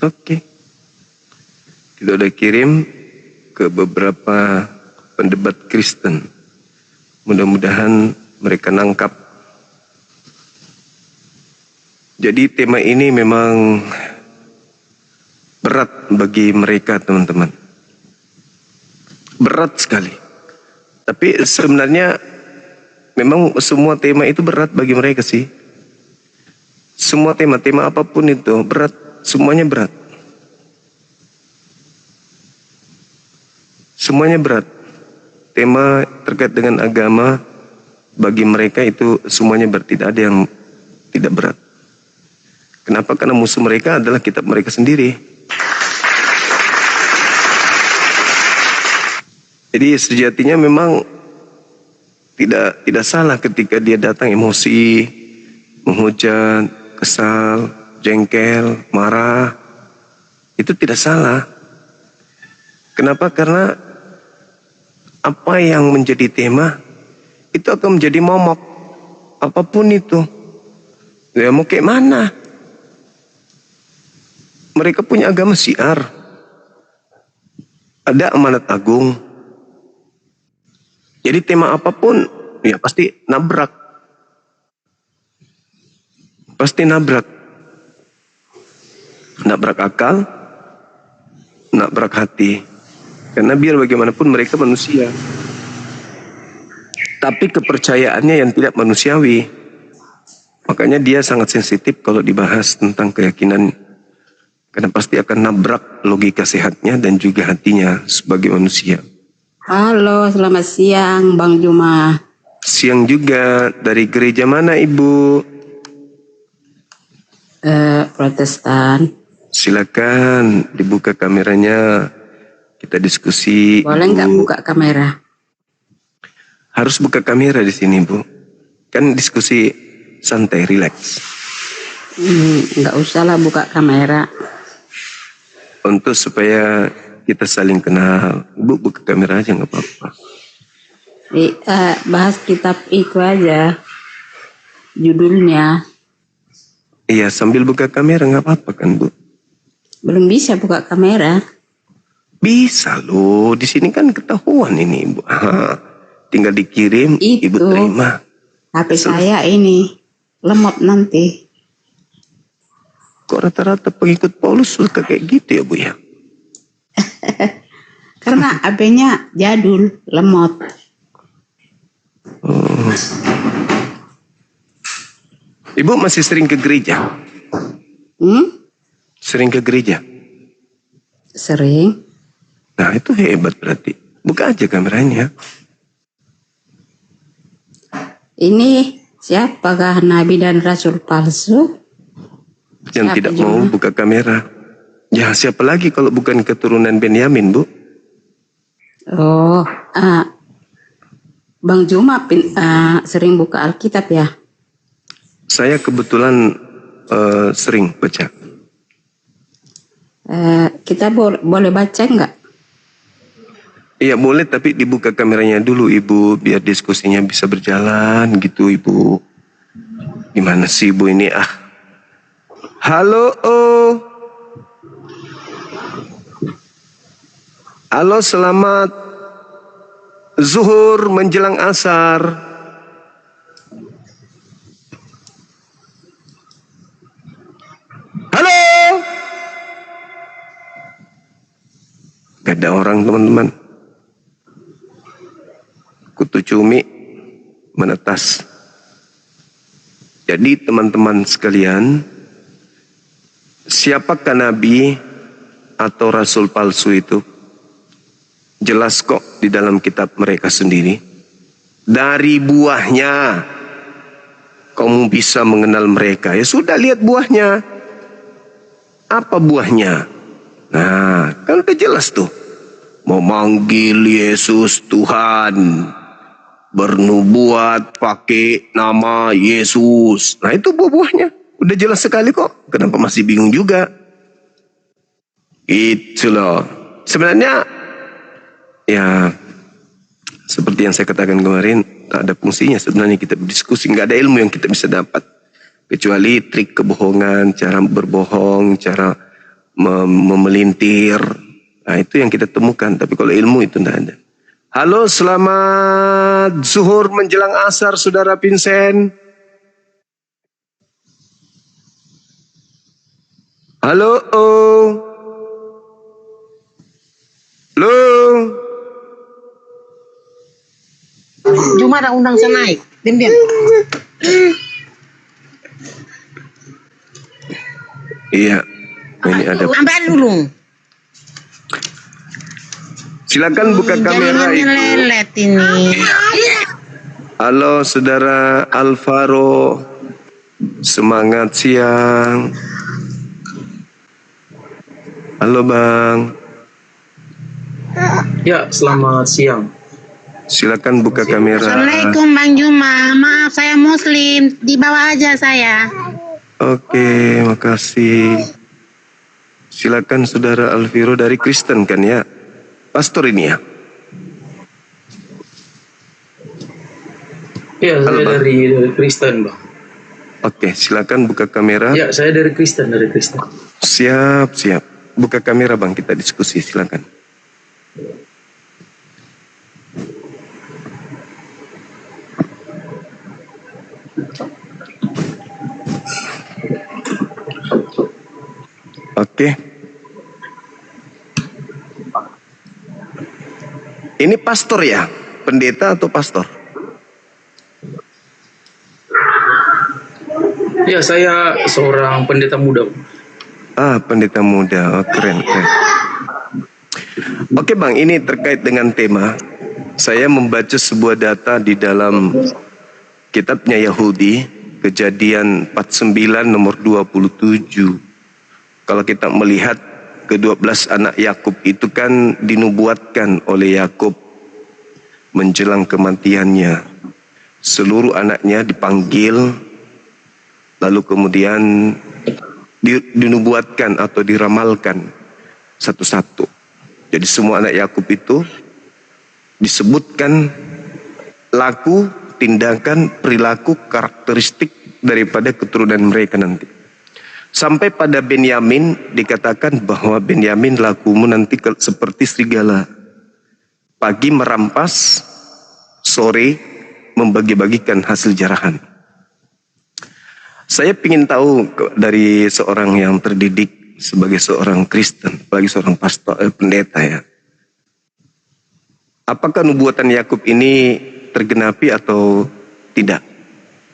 Speaker 9: Oke. Kita udah kirim ke beberapa pendebat Kristen. Mudah-mudahan mereka nangkap. Jadi tema ini memang berat bagi mereka, teman-teman. Berat sekali. Tapi sebenarnya memang semua tema itu berat bagi mereka sih. Semua tema apapun itu berat. Semuanya berat. Semuanya berat. Tema terkait dengan agama bagi mereka itu semuanya berat. Tidak ada yang tidak berat. Kenapa? Karena musuh mereka adalah kitab mereka sendiri. Jadi sejatinya memang tidak salah ketika dia datang emosi, menghujat, kesal, jengkel, marah. Itu tidak salah. Kenapa? Karena apa yang menjadi tema itu akan menjadi momok. Apapun itu. Ya mau kayak mana? Mereka punya agama syiar. Ada amanat agung. Jadi tema apapun ya pasti nabrak. Pasti nabrak. Nabrak akal, nabrak hati. Karena biar bagaimanapun mereka manusia. Tapi kepercayaannya yang tidak manusiawi. Makanya dia sangat sensitif kalau dibahas tentang keyakinan. Karena pasti akan nabrak logika sehatnya dan juga hatinya sebagai manusia.
Speaker 17: Halo, selamat siang Bang Juma.
Speaker 9: Siang juga. Dari gereja mana Ibu?
Speaker 17: Protestan.
Speaker 9: Silakan dibuka kameranya, kita diskusi.
Speaker 17: Boleh nggak buka kamera?
Speaker 9: Harus buka kamera di sini Bu. Kan diskusi santai, rileks.
Speaker 17: Nggak usah lah buka kamera.
Speaker 9: Untuk supaya kita saling kenal. Bu buka kamera aja nggak apa-apa.
Speaker 17: Bahas kitab itu aja. Judulnya.
Speaker 9: Iya sambil buka kamera nggak apa-apa kan Bu?
Speaker 17: Belum bisa buka kamera.
Speaker 9: Bisa loh, di sini kan ketahuan ini Ibu. Tinggal dikirim, Ibu terima.
Speaker 17: HP saya ini lemot nanti.
Speaker 9: Kok rata-rata pengikut Paulus suka kayak gitu ya Bu ya?
Speaker 17: Karena HP-nya jadul, lemot.
Speaker 9: Oh. Ibu masih sering ke gereja? Sering ke gereja?
Speaker 17: Sering.
Speaker 9: Nah itu hebat berarti. Buka aja kameranya.
Speaker 17: Ini siapakah nabi dan rasul palsu?
Speaker 9: Yang
Speaker 17: Siapa
Speaker 9: tidak
Speaker 17: juga?
Speaker 9: mau buka kamera. Ya siapa lagi kalau bukan keturunan Benyamin Bu?
Speaker 17: Oh, Bang Juma sering buka Alkitab ya?
Speaker 9: Saya kebetulan sering baca.
Speaker 17: Kita boleh baca nggak?
Speaker 9: Iya boleh, tapi dibuka kameranya dulu Ibu, biar diskusinya bisa berjalan gitu Ibu. Gimana sih Ibu ini Halo Halo, selamat zuhur menjelang asar. Halo. Gak ada orang teman-teman. Kutu cumi menetas. Jadi teman-teman sekalian, siapakah nabi atau rasul palsu itu? Jelas kok di dalam kitab mereka sendiri. Dari buahnya kamu bisa mengenal mereka. Ya sudah, lihat buahnya. Apa buahnya? Nah, kan udah jelas tuh. Memanggil Yesus Tuhan. Bernubuat pakai nama Yesus. Nah itu buah-buahnya. Udah jelas sekali kok. Kenapa masih bingung juga? Itulah. Sebenarnya ya seperti yang saya katakan kemarin, tak ada fungsinya sebenarnya kita berdiskusi. Nggak ada ilmu yang kita bisa dapat. Kecuali trik kebohongan, cara berbohong, cara memelintir. Nah itu yang kita temukan. Tapi kalau ilmu itu tidak ada. Halo, selamat zuhur menjelang asar, Saudara Vincent. Halo, halo.
Speaker 18: Cuma ada undang saya naik, diam-diam.
Speaker 9: Iya, ini ada.
Speaker 18: Ambil dulu.
Speaker 9: Silakan buka kamera itu.
Speaker 18: Lelet ini.
Speaker 9: Halo Saudara Alvaro, semangat siang. Halo Bang.
Speaker 1: Ya, selamat siang.
Speaker 9: Silakan buka kamera.
Speaker 18: Assalamualaikum Bang Juma. Maaf saya Muslim, di bawah aja saya.
Speaker 9: Oke, makasih. Silakan Saudara Alvaro dari Kristen kan ya? Pastor ini ya?
Speaker 1: Ya, saya dari Kristen, Bang.
Speaker 9: Oke, silakan buka kamera.
Speaker 1: Ya, saya dari Kristen,
Speaker 9: Siap, siap. Buka kamera Bang, kita diskusi, silakan. Oke. Ini pastor ya? Pendeta atau pastor?
Speaker 1: Ya, saya seorang pendeta muda.
Speaker 9: Pendeta muda. Oh, keren, keren. Oke Bang, ini terkait dengan tema. Saya membaca sebuah data di dalam kitabnya Yahudi, Kejadian 49 nomor 27. Kalau kita melihat ke-12 anak Yakub itu kan dinubuatkan oleh Yakub menjelang kematiannya. Seluruh anaknya dipanggil, lalu kemudian dinubuatkan atau diramalkan satu-satu. Jadi semua anak Yakub itu disebutkan laku, tindakan, perilaku, karakteristik daripada keturunan mereka nanti. Sampai pada Benyamin dikatakan bahwa Benyamin lakumu nanti seperti serigala. Pagi merampas, sore membagi-bagikan hasil jarahan. Saya ingin tahu dari seorang yang terdidik sebagai seorang Kristen, apalagi seorang pastor, pendeta ya. Apakah nubuatan Yakub ini tergenapi atau tidak?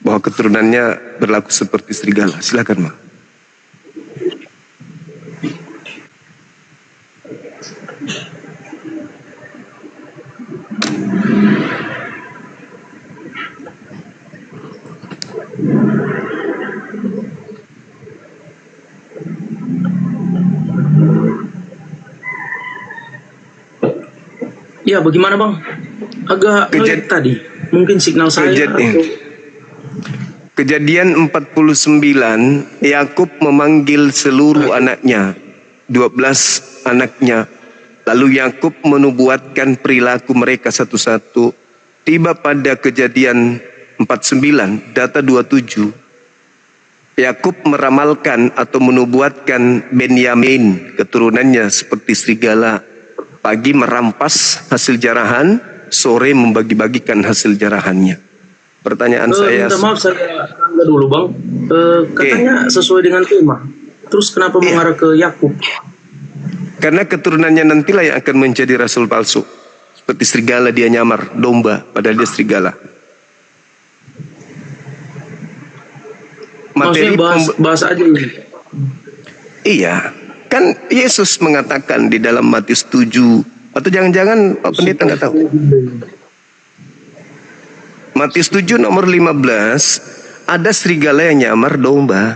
Speaker 9: Bahwa keturunannya berlaku seperti serigala. Silakan, Mak.
Speaker 1: Ya, bagaimana Bang? Agak ngelag tadi. Mungkin signal saya
Speaker 9: Kejadian 49, Yakub memanggil seluruh anaknya, 12 anaknya. Lalu Yakub menubuatkan perilaku mereka satu-satu. Tiba pada Kejadian 49, data 27, Yakub meramalkan atau menubuatkan Benyamin, keturunannya seperti serigala. Pagi merampas hasil jarahan, sore membagi-bagikan hasil jarahannya. Pertanyaan saya...
Speaker 1: Minta maaf saya tangga dulu Bang. Katanya sesuai dengan tema. Terus kenapa mengarah ke Yakub?
Speaker 9: Karena keturunannya nantilah yang akan menjadi rasul palsu. Seperti serigala dia nyamar domba, padahal dia serigala.
Speaker 1: Maksudnya bahas aja ini.
Speaker 9: Iya. Kan Yesus mengatakan di dalam Matius 7, atau jangan-jangan Pak Pendeta nggak tahu. Matius 7 nomor 15, ada serigala yang nyamar domba.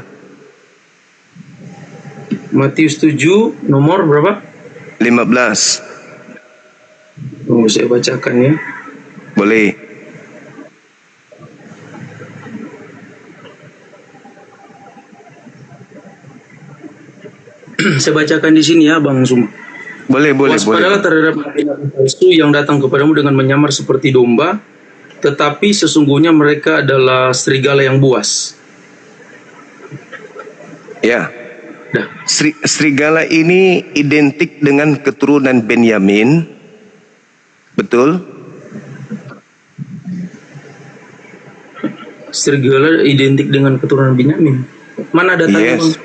Speaker 1: Matius 7 nomor berapa?
Speaker 9: 15.
Speaker 1: Oh, saya bacakan ya.
Speaker 9: Boleh.
Speaker 1: Saya bacakan di sini ya Bang Suma.
Speaker 9: Boleh.
Speaker 1: Waspadalah terhadap nabi palsu yang datang kepadamu dengan menyamar seperti domba, tetapi sesungguhnya mereka adalah serigala yang buas.
Speaker 9: Ya. Serigala ini identik dengan keturunan Benyamin. Betul?
Speaker 1: Serigala identik dengan keturunan Benyamin. Mana datanya Bang?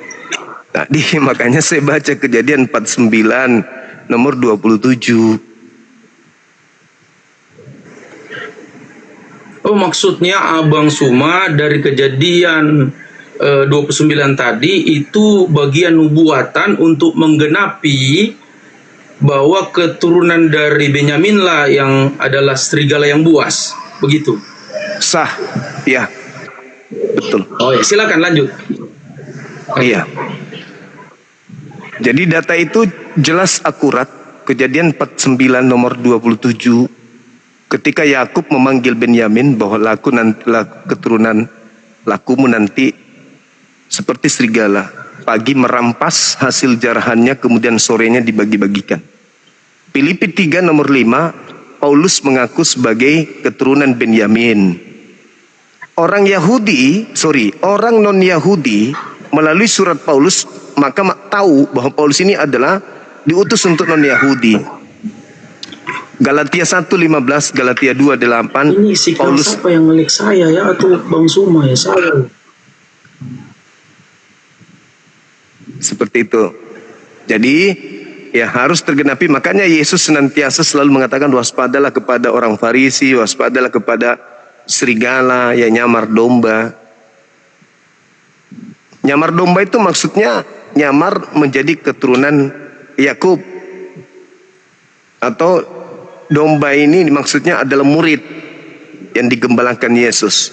Speaker 9: Tadi makanya saya baca Kejadian 49 nomor 27.
Speaker 1: Oh, maksudnya Abang Suma dari Kejadian 29 tadi itu bagian nubuatan untuk menggenapi bahwa keturunan dari Benyamin lah yang adalah serigala yang buas. Begitu.
Speaker 9: Sah. Ya. Betul.
Speaker 1: Oh ya, silakan lanjut.
Speaker 9: Iya. Jadi data itu jelas akurat. Kejadian 49 nomor 27, ketika Yakub memanggil Benyamin bahwa keturunan lakumu nanti seperti serigala, pagi merampas hasil jarahannya, kemudian sorenya dibagi-bagikan. Filipi 3 nomor 5, Paulus mengaku sebagai keturunan Benyamin. Orang non-Yahudi melalui surat Paulus maka tahu bahwa Paulus ini adalah diutus untuk non-Yahudi. Galatia 1:15, Galatia 2:8.
Speaker 1: Ini si Paulus apa yang ngelik saya ya, atau Bang Suma ya? Saya.
Speaker 9: Seperti itu. Jadi ya harus tergenapi. Makanya Yesus senantiasa selalu mengatakan waspadalah kepada orang Farisi, waspadalah kepada serigala yang nyamar domba. Nyamar domba itu maksudnya nyamar menjadi keturunan Yakub. Atau domba ini maksudnya adalah murid yang digembalakan Yesus.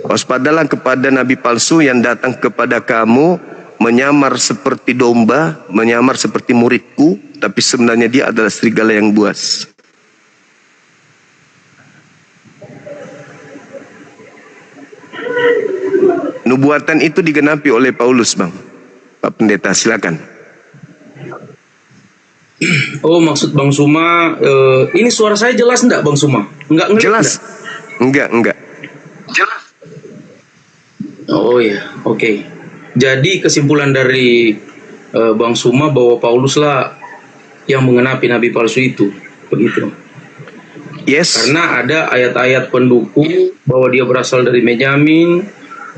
Speaker 9: Waspadalah kepada nabi palsu yang datang kepada kamu menyamar seperti domba, menyamar seperti muridku, tapi sebenarnya dia adalah serigala yang buas. Nubuatan itu digenapi oleh Paulus, Bang. Pak Pendeta, silakan.
Speaker 1: Oh, maksud Bang Suma, ini suara saya jelas enggak Bang Suma? Enggak
Speaker 9: jelas. Enggak.
Speaker 1: Jelas. Oh ya, oke. Jadi kesimpulan dari Bang Suma bahwa Paulus lah yang mengenapi nabi palsu itu, begitu.
Speaker 9: Yes.
Speaker 1: Karena ada ayat-ayat pendukung bahwa dia berasal dari Benyamin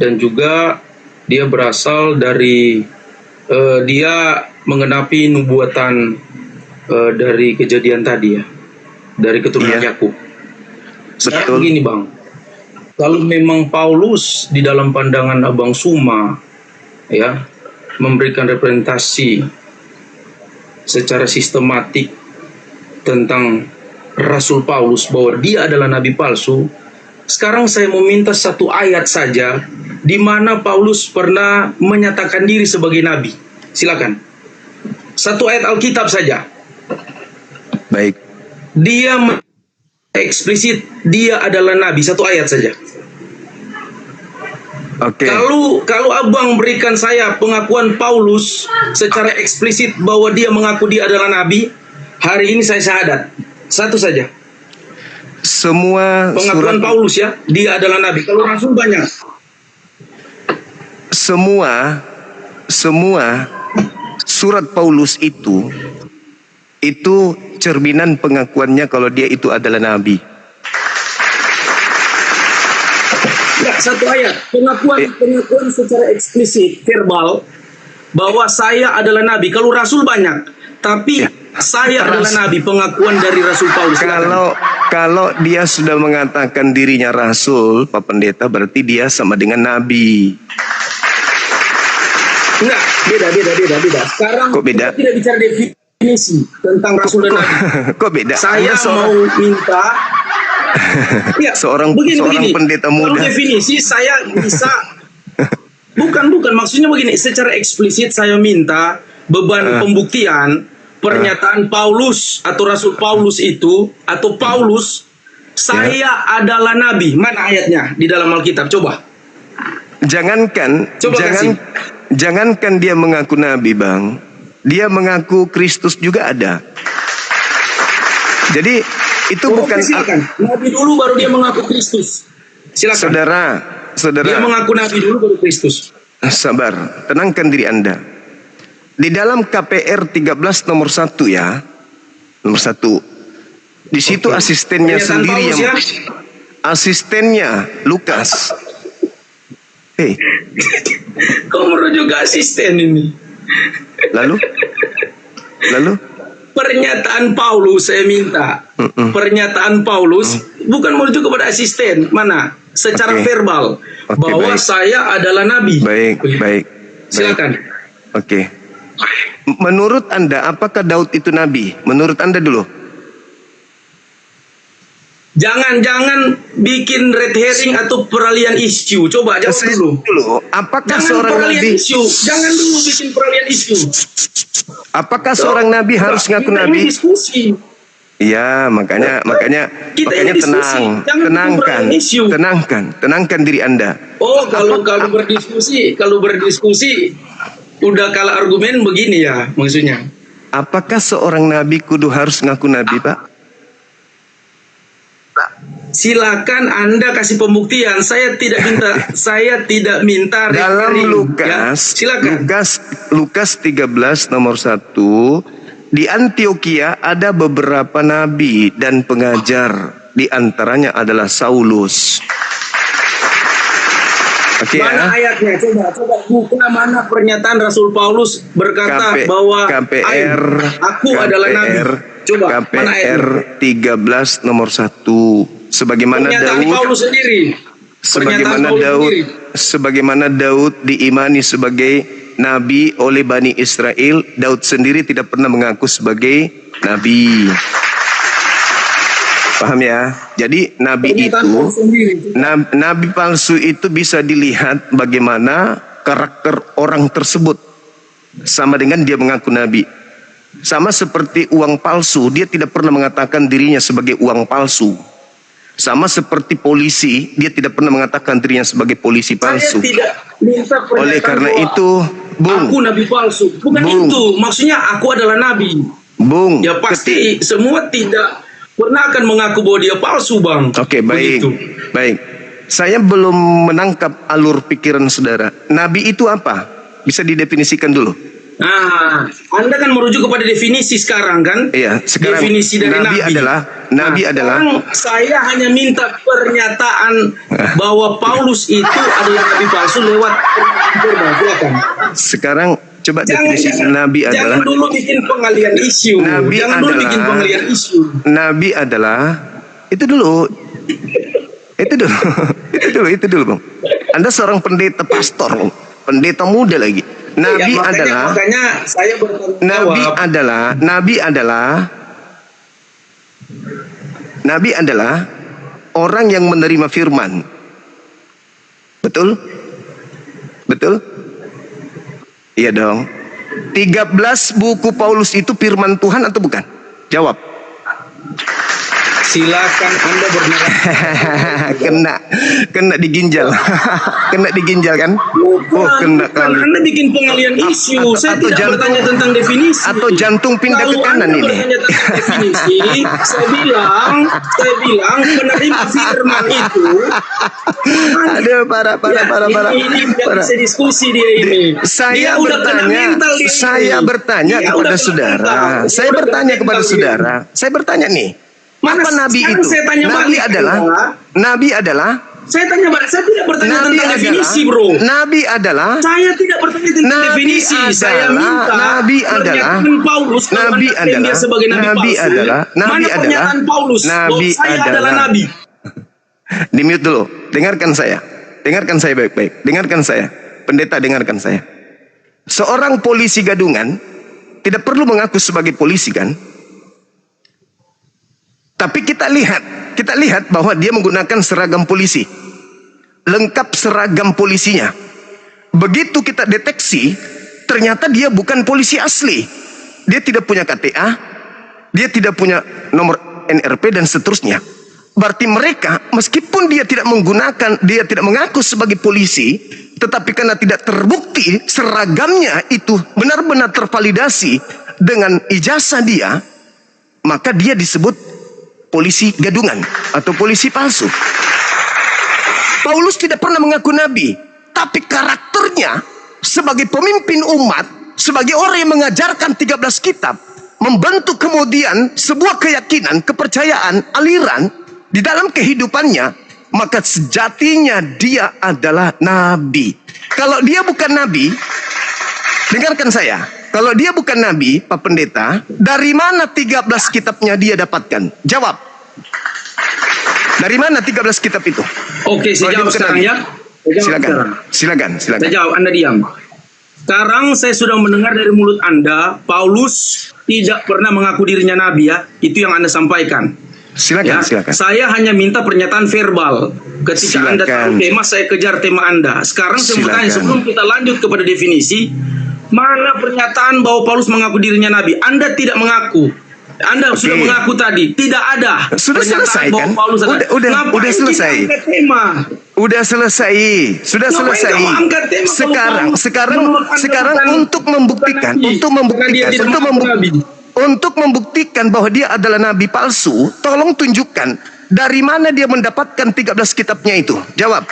Speaker 1: dan juga Dia berasal dari dia menggenapi nubuatan dari kejadian tadi ya, dari keturunan Yakub. Sekarang begini Bang, kalau memang Paulus di dalam pandangan Abang Suma ya memberikan representasi secara sistematik tentang Rasul Paulus bahwa dia adalah nabi palsu, sekarang saya mau minta satu ayat saja di mana Paulus pernah menyatakan diri sebagai nabi. Silakan. Satu ayat Alkitab saja.
Speaker 2: Baik.
Speaker 1: Dia eksplisit dia adalah nabi, satu ayat saja.
Speaker 2: Oke.
Speaker 1: Kalau Abang berikan saya pengakuan Paulus secara eksplisit bahwa dia mengaku dia adalah nabi, hari ini saya syahadat. Satu saja.
Speaker 2: Semua
Speaker 1: pengakuan
Speaker 2: surat
Speaker 1: Paulus ya, dia adalah nabi. Kalau rasul banyak.
Speaker 2: Semua surat Paulus itu cerminan pengakuannya kalau dia itu adalah nabi.
Speaker 1: Ya, satu ayat pengakuan secara eksplisit verbal bahwa saya adalah nabi. Kalau rasul banyak, tapi saya adalah nabi, pengakuan dari Rasul Paulus.
Speaker 2: Kalau dia sudah mengatakan dirinya rasul, Pak Pendeta, berarti dia sama dengan nabi.
Speaker 1: Enggak, beda. Sekarang
Speaker 2: kok beda?
Speaker 1: Kita tidak bicara definisi tentang rasul dan nabi.
Speaker 2: Kok beda?
Speaker 1: Saya mau minta ya,
Speaker 2: seorang pendeta muda.
Speaker 1: Kalau definisi saya bisa bukan maksudnya begini, secara eksplisit saya minta beban pembuktian pernyataan Paulus atau Rasul Paulus itu atau Paulus saya adalah nabi. Mana ayatnya di dalam Alkitab? Coba.
Speaker 2: Jangankan dia mengaku nabi, Bang. Dia mengaku Kristus juga ada. Jadi itu bukan
Speaker 1: silakan. Nabi dulu baru dia mengaku Kristus. Silakan.
Speaker 2: Saudara.
Speaker 1: Dia mengaku nabi dulu baru Kristus.
Speaker 2: Sabar, tenangkan diri Anda. Di dalam KPR 13 nomor 1 ya. Nomor 1. Di situ asistennya sendiri yang asistennya Lukas.
Speaker 1: Kau merujuk ke asisten ini.
Speaker 2: Lalu?
Speaker 1: Pernyataan Paulus saya minta. Pernyataan Paulus bukan merujuk kepada asisten. Mana? Secara verbal. Bahwa saya adalah nabi.
Speaker 2: Baik.
Speaker 1: Silakan.
Speaker 2: Oke. Menurut Anda, apakah Daud itu nabi? Menurut Anda dulu.
Speaker 1: Jangan bikin red herring atau peralihan isu. Coba jawab dulu.
Speaker 2: Apakah seorang nabi?
Speaker 1: Jangan dulu bikin peralihan isu.
Speaker 2: Apakah seorang nabi harus ngaku nabi?
Speaker 1: Diskusi.
Speaker 2: Iya, makanya tenangkan diri Anda.
Speaker 1: Oh, kalau berdiskusi udah kalah argumen begini ya maksudnya.
Speaker 2: Apakah seorang nabi kudu harus ngaku nabi, Pak?
Speaker 1: Silakan Anda kasih pembuktian. Saya tidak minta
Speaker 2: dalam Lukas, ya. Silakan. Lukas 13 nomor 1. Di Antioquia ada beberapa nabi dan pengajar. Di antaranya adalah Saulus. Oke,
Speaker 1: mana ayatnya? Coba buka mana pernyataan Rasul Paulus berkata bahwa aku adalah nabi. Coba mana ayatnya?
Speaker 2: KPR 13 nomor 1. Sebagaimana Daud diimani sebagai nabi oleh Bani Israel, Daud sendiri tidak pernah mengaku sebagai nabi. Paham ya? Jadi nabi palsu itu bisa dilihat bagaimana karakter orang tersebut. Sama dengan dia mengaku nabi. Sama seperti uang palsu, dia tidak pernah mengatakan dirinya sebagai uang palsu. Sama seperti polisi, dia tidak pernah mengatakan dirinya sebagai polisi palsu.
Speaker 1: Saya tidak minta
Speaker 2: oleh karena itu, Bung,
Speaker 1: aku nabi palsu. Bukan itu, maksudnya aku adalah nabi.
Speaker 2: Bung,
Speaker 1: ya pasti semua tidak pernah akan mengaku bahwa dia palsu, Bang.
Speaker 2: Oke, baik. Saya belum menangkap alur pikiran saudara. Nabi itu apa? Bisa didefinisikan dulu.
Speaker 1: Nah, Anda kan merujuk kepada definisi sekarang kan?
Speaker 2: Iya, sekarang
Speaker 1: definisi dari
Speaker 2: Nabi adalah
Speaker 1: sekarang saya hanya minta pernyataan bahwa Paulus itu adalah nabi palsu lewat silakan.
Speaker 2: Sekarang coba definisi Nabi adalah.
Speaker 1: Jangan dulu bikin pengalian isu.
Speaker 2: Nabi adalah itu dulu, Bang. Anda seorang pendeta pastor, Bang. Pendeta muda lagi. Nabi
Speaker 1: makanya saya
Speaker 2: Nabi adalah orang yang menerima firman. Betul? Betul? Iya dong. 13 buku Paulus itu firman Tuhan atau bukan? Jawab.
Speaker 1: Silakan Anda
Speaker 2: bernarasi. kena diginjal. Kena diginjal kan? Kena kali.
Speaker 1: Anda bikin pengalian isu. Saya tidak bertanya tentang definisi.
Speaker 2: Atau jantung pindah ke kanan ini.
Speaker 1: Bertanya tentang definisi, saya bilang penerima firman itu.
Speaker 2: Aduh, parah.
Speaker 1: Ini bisa diskusi dia ini.
Speaker 2: Saya bertanya kepada saudara. Saya bertanya nih. Apa Nabi itu? Nabi adalah.
Speaker 1: Saya tidak bertanya tentang definisi, bro.
Speaker 2: Nabi adalah.
Speaker 1: Saya tidak bertanya tentang definisi. Saya minta
Speaker 2: Nabi adalah.
Speaker 1: Paulus.
Speaker 2: Nabi adalah.
Speaker 1: Nabi adalah.
Speaker 2: Nabi adalah. Nabi adalah.
Speaker 1: Nabi.
Speaker 2: Di mute dulu. Dengarkan saya baik-baik. Dengarkan saya. Pendeta, dengarkan saya. Seorang polisi gadungan tidak perlu mengaku sebagai polisi kan? Tapi kita lihat bahwa dia menggunakan seragam polisi. Lengkap seragam polisinya. Begitu kita deteksi, ternyata dia bukan polisi asli. Dia tidak punya KTA, dia tidak punya nomor NRP dan seterusnya. Berarti mereka, meskipun dia tidak mengaku sebagai polisi, tetapi karena tidak terbukti seragamnya itu benar-benar tervalidasi dengan ijazah dia, maka dia disebut polisi gadungan atau polisi palsu. Paulus tidak pernah mengaku nabi, tapi karakternya sebagai pemimpin umat, sebagai orang yang mengajarkan 13 kitab, membentuk kemudian sebuah keyakinan, kepercayaan, aliran di dalam kehidupannya, maka sejatinya dia adalah nabi. Kalau dia bukan nabi, dengarkan saya. Kalau dia bukan nabi, Pak Pendeta, dari mana 13 kitabnya dia dapatkan? Jawab. Dari mana 13 kitab itu?
Speaker 1: Oke, saya jawab sekarang ya.
Speaker 2: Silakan.
Speaker 1: Saya jawab, Anda diam. Sekarang saya sudah mendengar dari mulut Anda, Paulus tidak pernah mengaku dirinya nabi ya. Itu yang Anda sampaikan.
Speaker 2: Silakan.
Speaker 1: Saya hanya minta pernyataan verbal. Ketika Anda tahu tema, saya kejar tema Anda. Sekarang saya bertanya, sebelum kita lanjut kepada definisi, mana pernyataan bahwa Paulus mengaku dirinya nabi? Anda tidak mengaku. Anda sudah mengaku tadi, tidak ada.
Speaker 2: Sudah selesai kan? Udah selesai. Udah selesai. Sekarang untuk membuktikan bahwa dia adalah nabi palsu, tolong tunjukkan dari mana dia mendapatkan 13 kitabnya itu. Jawab.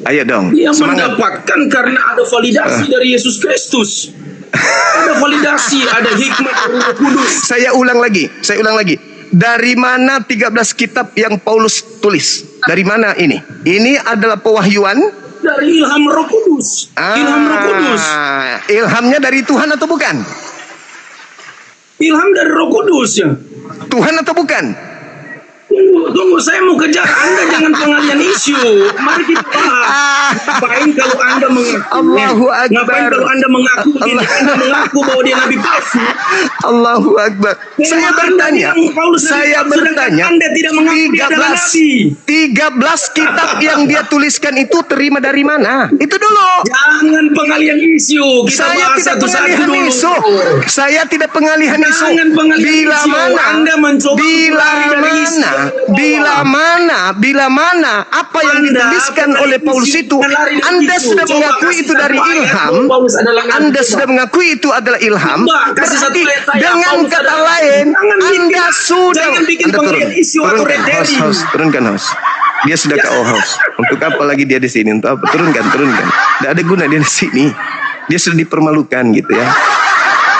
Speaker 2: Ayo dong.
Speaker 1: Dia mendapatkan karena ada validasi dari Yesus Kristus. Ada validasi, ada hikmat Roh Kudus.
Speaker 2: Saya ulang lagi. Dari mana 13 kitab yang Paulus tulis? Dari mana ini? Ini adalah pewahyuan
Speaker 1: dari ilham Roh Kudus. Ilham Roh Kudus.
Speaker 2: Ilhamnya dari Tuhan atau bukan?
Speaker 1: Ilham dari Roh Kudus ya.
Speaker 2: Tuhan atau bukan?
Speaker 1: Tunggu, saya mau kejar Anda, jangan pengalian isu. Mari kita bahas. Ngapain kalau Anda mengaku? Ngapain kalau Anda mengaku? Anda mengaku bahwa dia nabi palsu.
Speaker 2: Allahu Akbar. Saya bertanya.
Speaker 1: Anda tidak mengaku dia adalah nabi.
Speaker 2: 13 kitab yang dia tuliskan itu terima dari mana? Itu dulu.
Speaker 1: Jangan pengalian isu. Kita bahas satu-satu dulu.
Speaker 2: Saya tidak pengalihan isu.
Speaker 1: Jangan pengalian isu. Anda mencoba
Speaker 2: Bila mana apa yang dituliskan oleh Paulus itu Anda sudah mengakui itu dari ilham. Anda sudah mengakui itu adalah ilham. Berarti dengan kata lain Anda sudah.
Speaker 1: Jangan bikin pengalian isu atau
Speaker 2: turunkan host.
Speaker 9: Dia sudah ke Ohaus. Untuk apa lagi dia di sini? Untuk apa? Turunkan. Tidak ada guna dia di sini. Dia sudah dipermalukan gitu ya.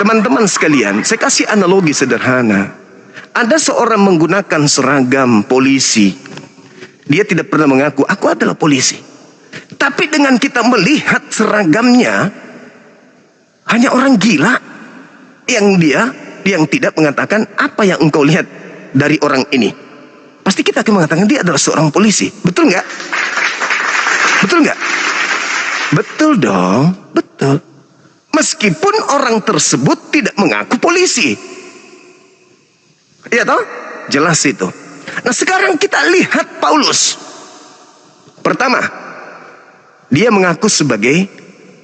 Speaker 9: Teman-teman sekalian, saya kasih analogi sederhana. Ada seorang menggunakan seragam polisi. Dia tidak pernah mengaku, aku adalah polisi. Tapi dengan kita melihat seragamnya, hanya orang gila yang tidak mengatakan apa yang engkau lihat dari orang ini. Pasti kita akan mengatakan dia adalah seorang polisi. Betul nggak? Betul nggak? Betul dong, betul. Meskipun orang tersebut tidak mengaku polisi. Iya toh? Jelas itu. Nah sekarang kita lihat Paulus. Pertama, dia mengaku sebagai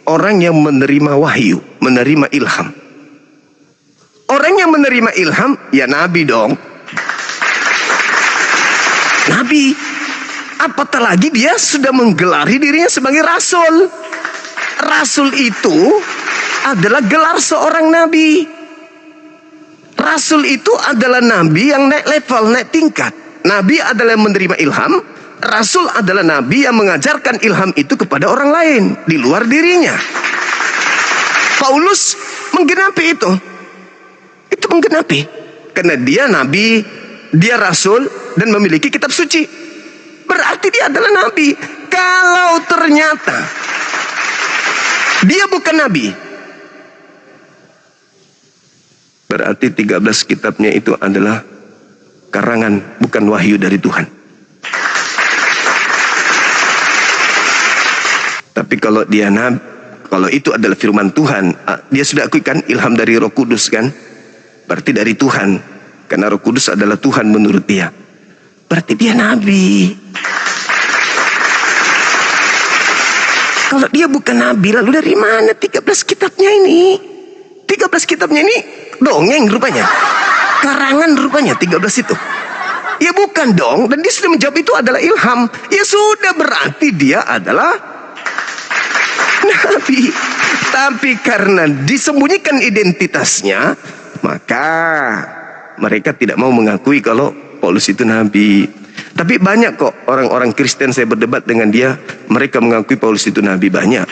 Speaker 9: orang yang menerima wahyu, menerima ilham. Orang yang menerima ilham, ya nabi dong. Nabi. Apatah lagi dia sudah menggelari dirinya sebagai rasul. Rasul itu adalah gelar seorang nabi. Rasul itu adalah nabi yang naik level, naik tingkat. Nabi adalah yang menerima ilham. Rasul adalah nabi yang mengajarkan ilham itu kepada orang lain di luar dirinya. Paulus menggenapi itu. Itu menggenapi. Karena dia nabi, dia rasul dan memiliki kitab suci. Berarti dia adalah nabi. Kalau ternyata dia bukan nabi, berarti 13 kitabnya itu adalah karangan, bukan wahyu dari Tuhan. Tapi kalau dia nabi, kalau itu adalah firman Tuhan, dia sudah akuikan ilham dari Roh Kudus kan? Berarti dari Tuhan. Karena Roh Kudus adalah Tuhan menurut dia. Berarti dia nabi. Kalau dia bukan nabi, lalu dari mana 13 kitabnya ini? 13 kitabnya ini dongeng rupanya. Karangan rupanya 13 itu. Ya bukan dong. Dan dia sudah menjawab itu adalah ilham. Ya sudah, berarti dia adalah nabi. Tapi karena disembunyikan identitasnya, maka mereka tidak mau mengakui kalau Paulus itu nabi. Tapi banyak kok orang-orang Kristen, saya berdebat dengan dia, mereka mengakui Paulus itu nabi. Banyak.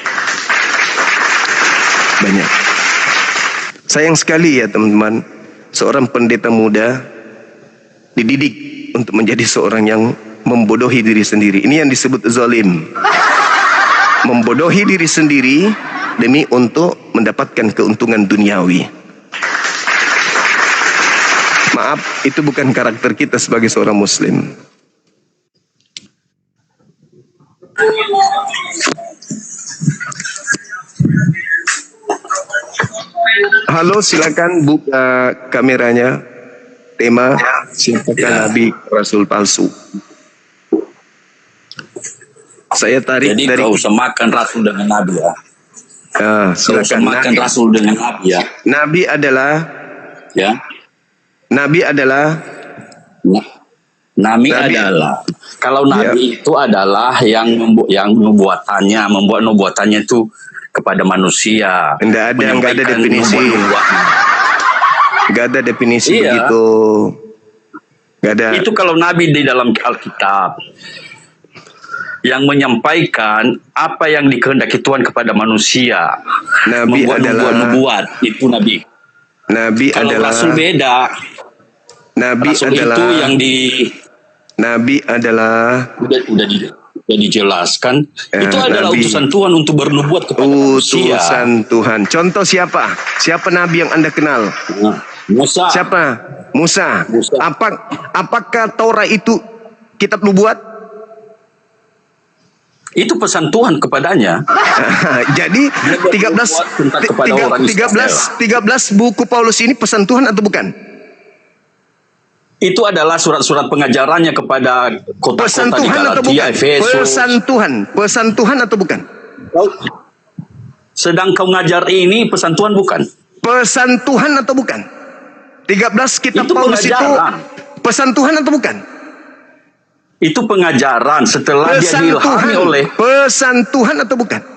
Speaker 9: Sayang sekali ya teman-teman, seorang pendeta muda dididik untuk menjadi seorang yang membodohi diri sendiri. Ini yang disebut zalim. Membodohi diri sendiri demi untuk mendapatkan keuntungan duniawi. Maaf, itu bukan karakter kita sebagai seorang muslim. Halo, silakan buka kameranya. Tema, siapakah nabi rasul palsu? Saya tarik
Speaker 19: jadi
Speaker 9: dari...
Speaker 19: kau semakan rasul dengan nabi ya.
Speaker 9: Silakan.
Speaker 19: Kau semakan rasul dengan nabi ya.
Speaker 9: Nabi adalah...
Speaker 19: Ya.
Speaker 9: Nabi adalah...
Speaker 19: Nabi adalah... Kalau nabi itu adalah yang membuat nubuatannya itu kepada manusia.
Speaker 9: Enggak ada definisi. Enggak ada definisi begitu. Enggak ada.
Speaker 19: Itu kalau nabi di dalam Alkitab yang menyampaikan apa yang dikehendaki Tuhan kepada manusia.
Speaker 9: Nabi
Speaker 19: membuat itu nabi.
Speaker 9: Nabi
Speaker 19: kalau
Speaker 9: adalah
Speaker 19: rasul beda.
Speaker 9: Nabi
Speaker 19: rasul
Speaker 9: adalah
Speaker 19: itu yang
Speaker 9: Nabi adalah
Speaker 19: udah dijelaskan itu adalah utusan Tuhan untuk bernubuat kepada manusia.
Speaker 9: Utusan Tuhan. Contoh siapa? Siapa nabi yang Anda kenal?
Speaker 19: Musa.
Speaker 9: Siapa? Musa. Apakah Taurat itu kitab nubuat?
Speaker 19: Itu pesan Tuhan kepadanya.
Speaker 9: Jadi 13 buku Paulus ini pesan Tuhan atau bukan?
Speaker 19: Itu adalah surat-surat pengajarannya kepada kota-kota di Galatia, Efesus.
Speaker 9: Pesan Tuhan atau bukan?
Speaker 19: Sedang kau ngajar ini pesan Tuhan bukan?
Speaker 9: Pesan Tuhan atau bukan? 13 kitab itu Paulus pengajaran. Itu pesan Tuhan atau bukan?
Speaker 19: Itu pengajaran setelah dia diilhami oleh
Speaker 9: pesan Tuhan atau bukan?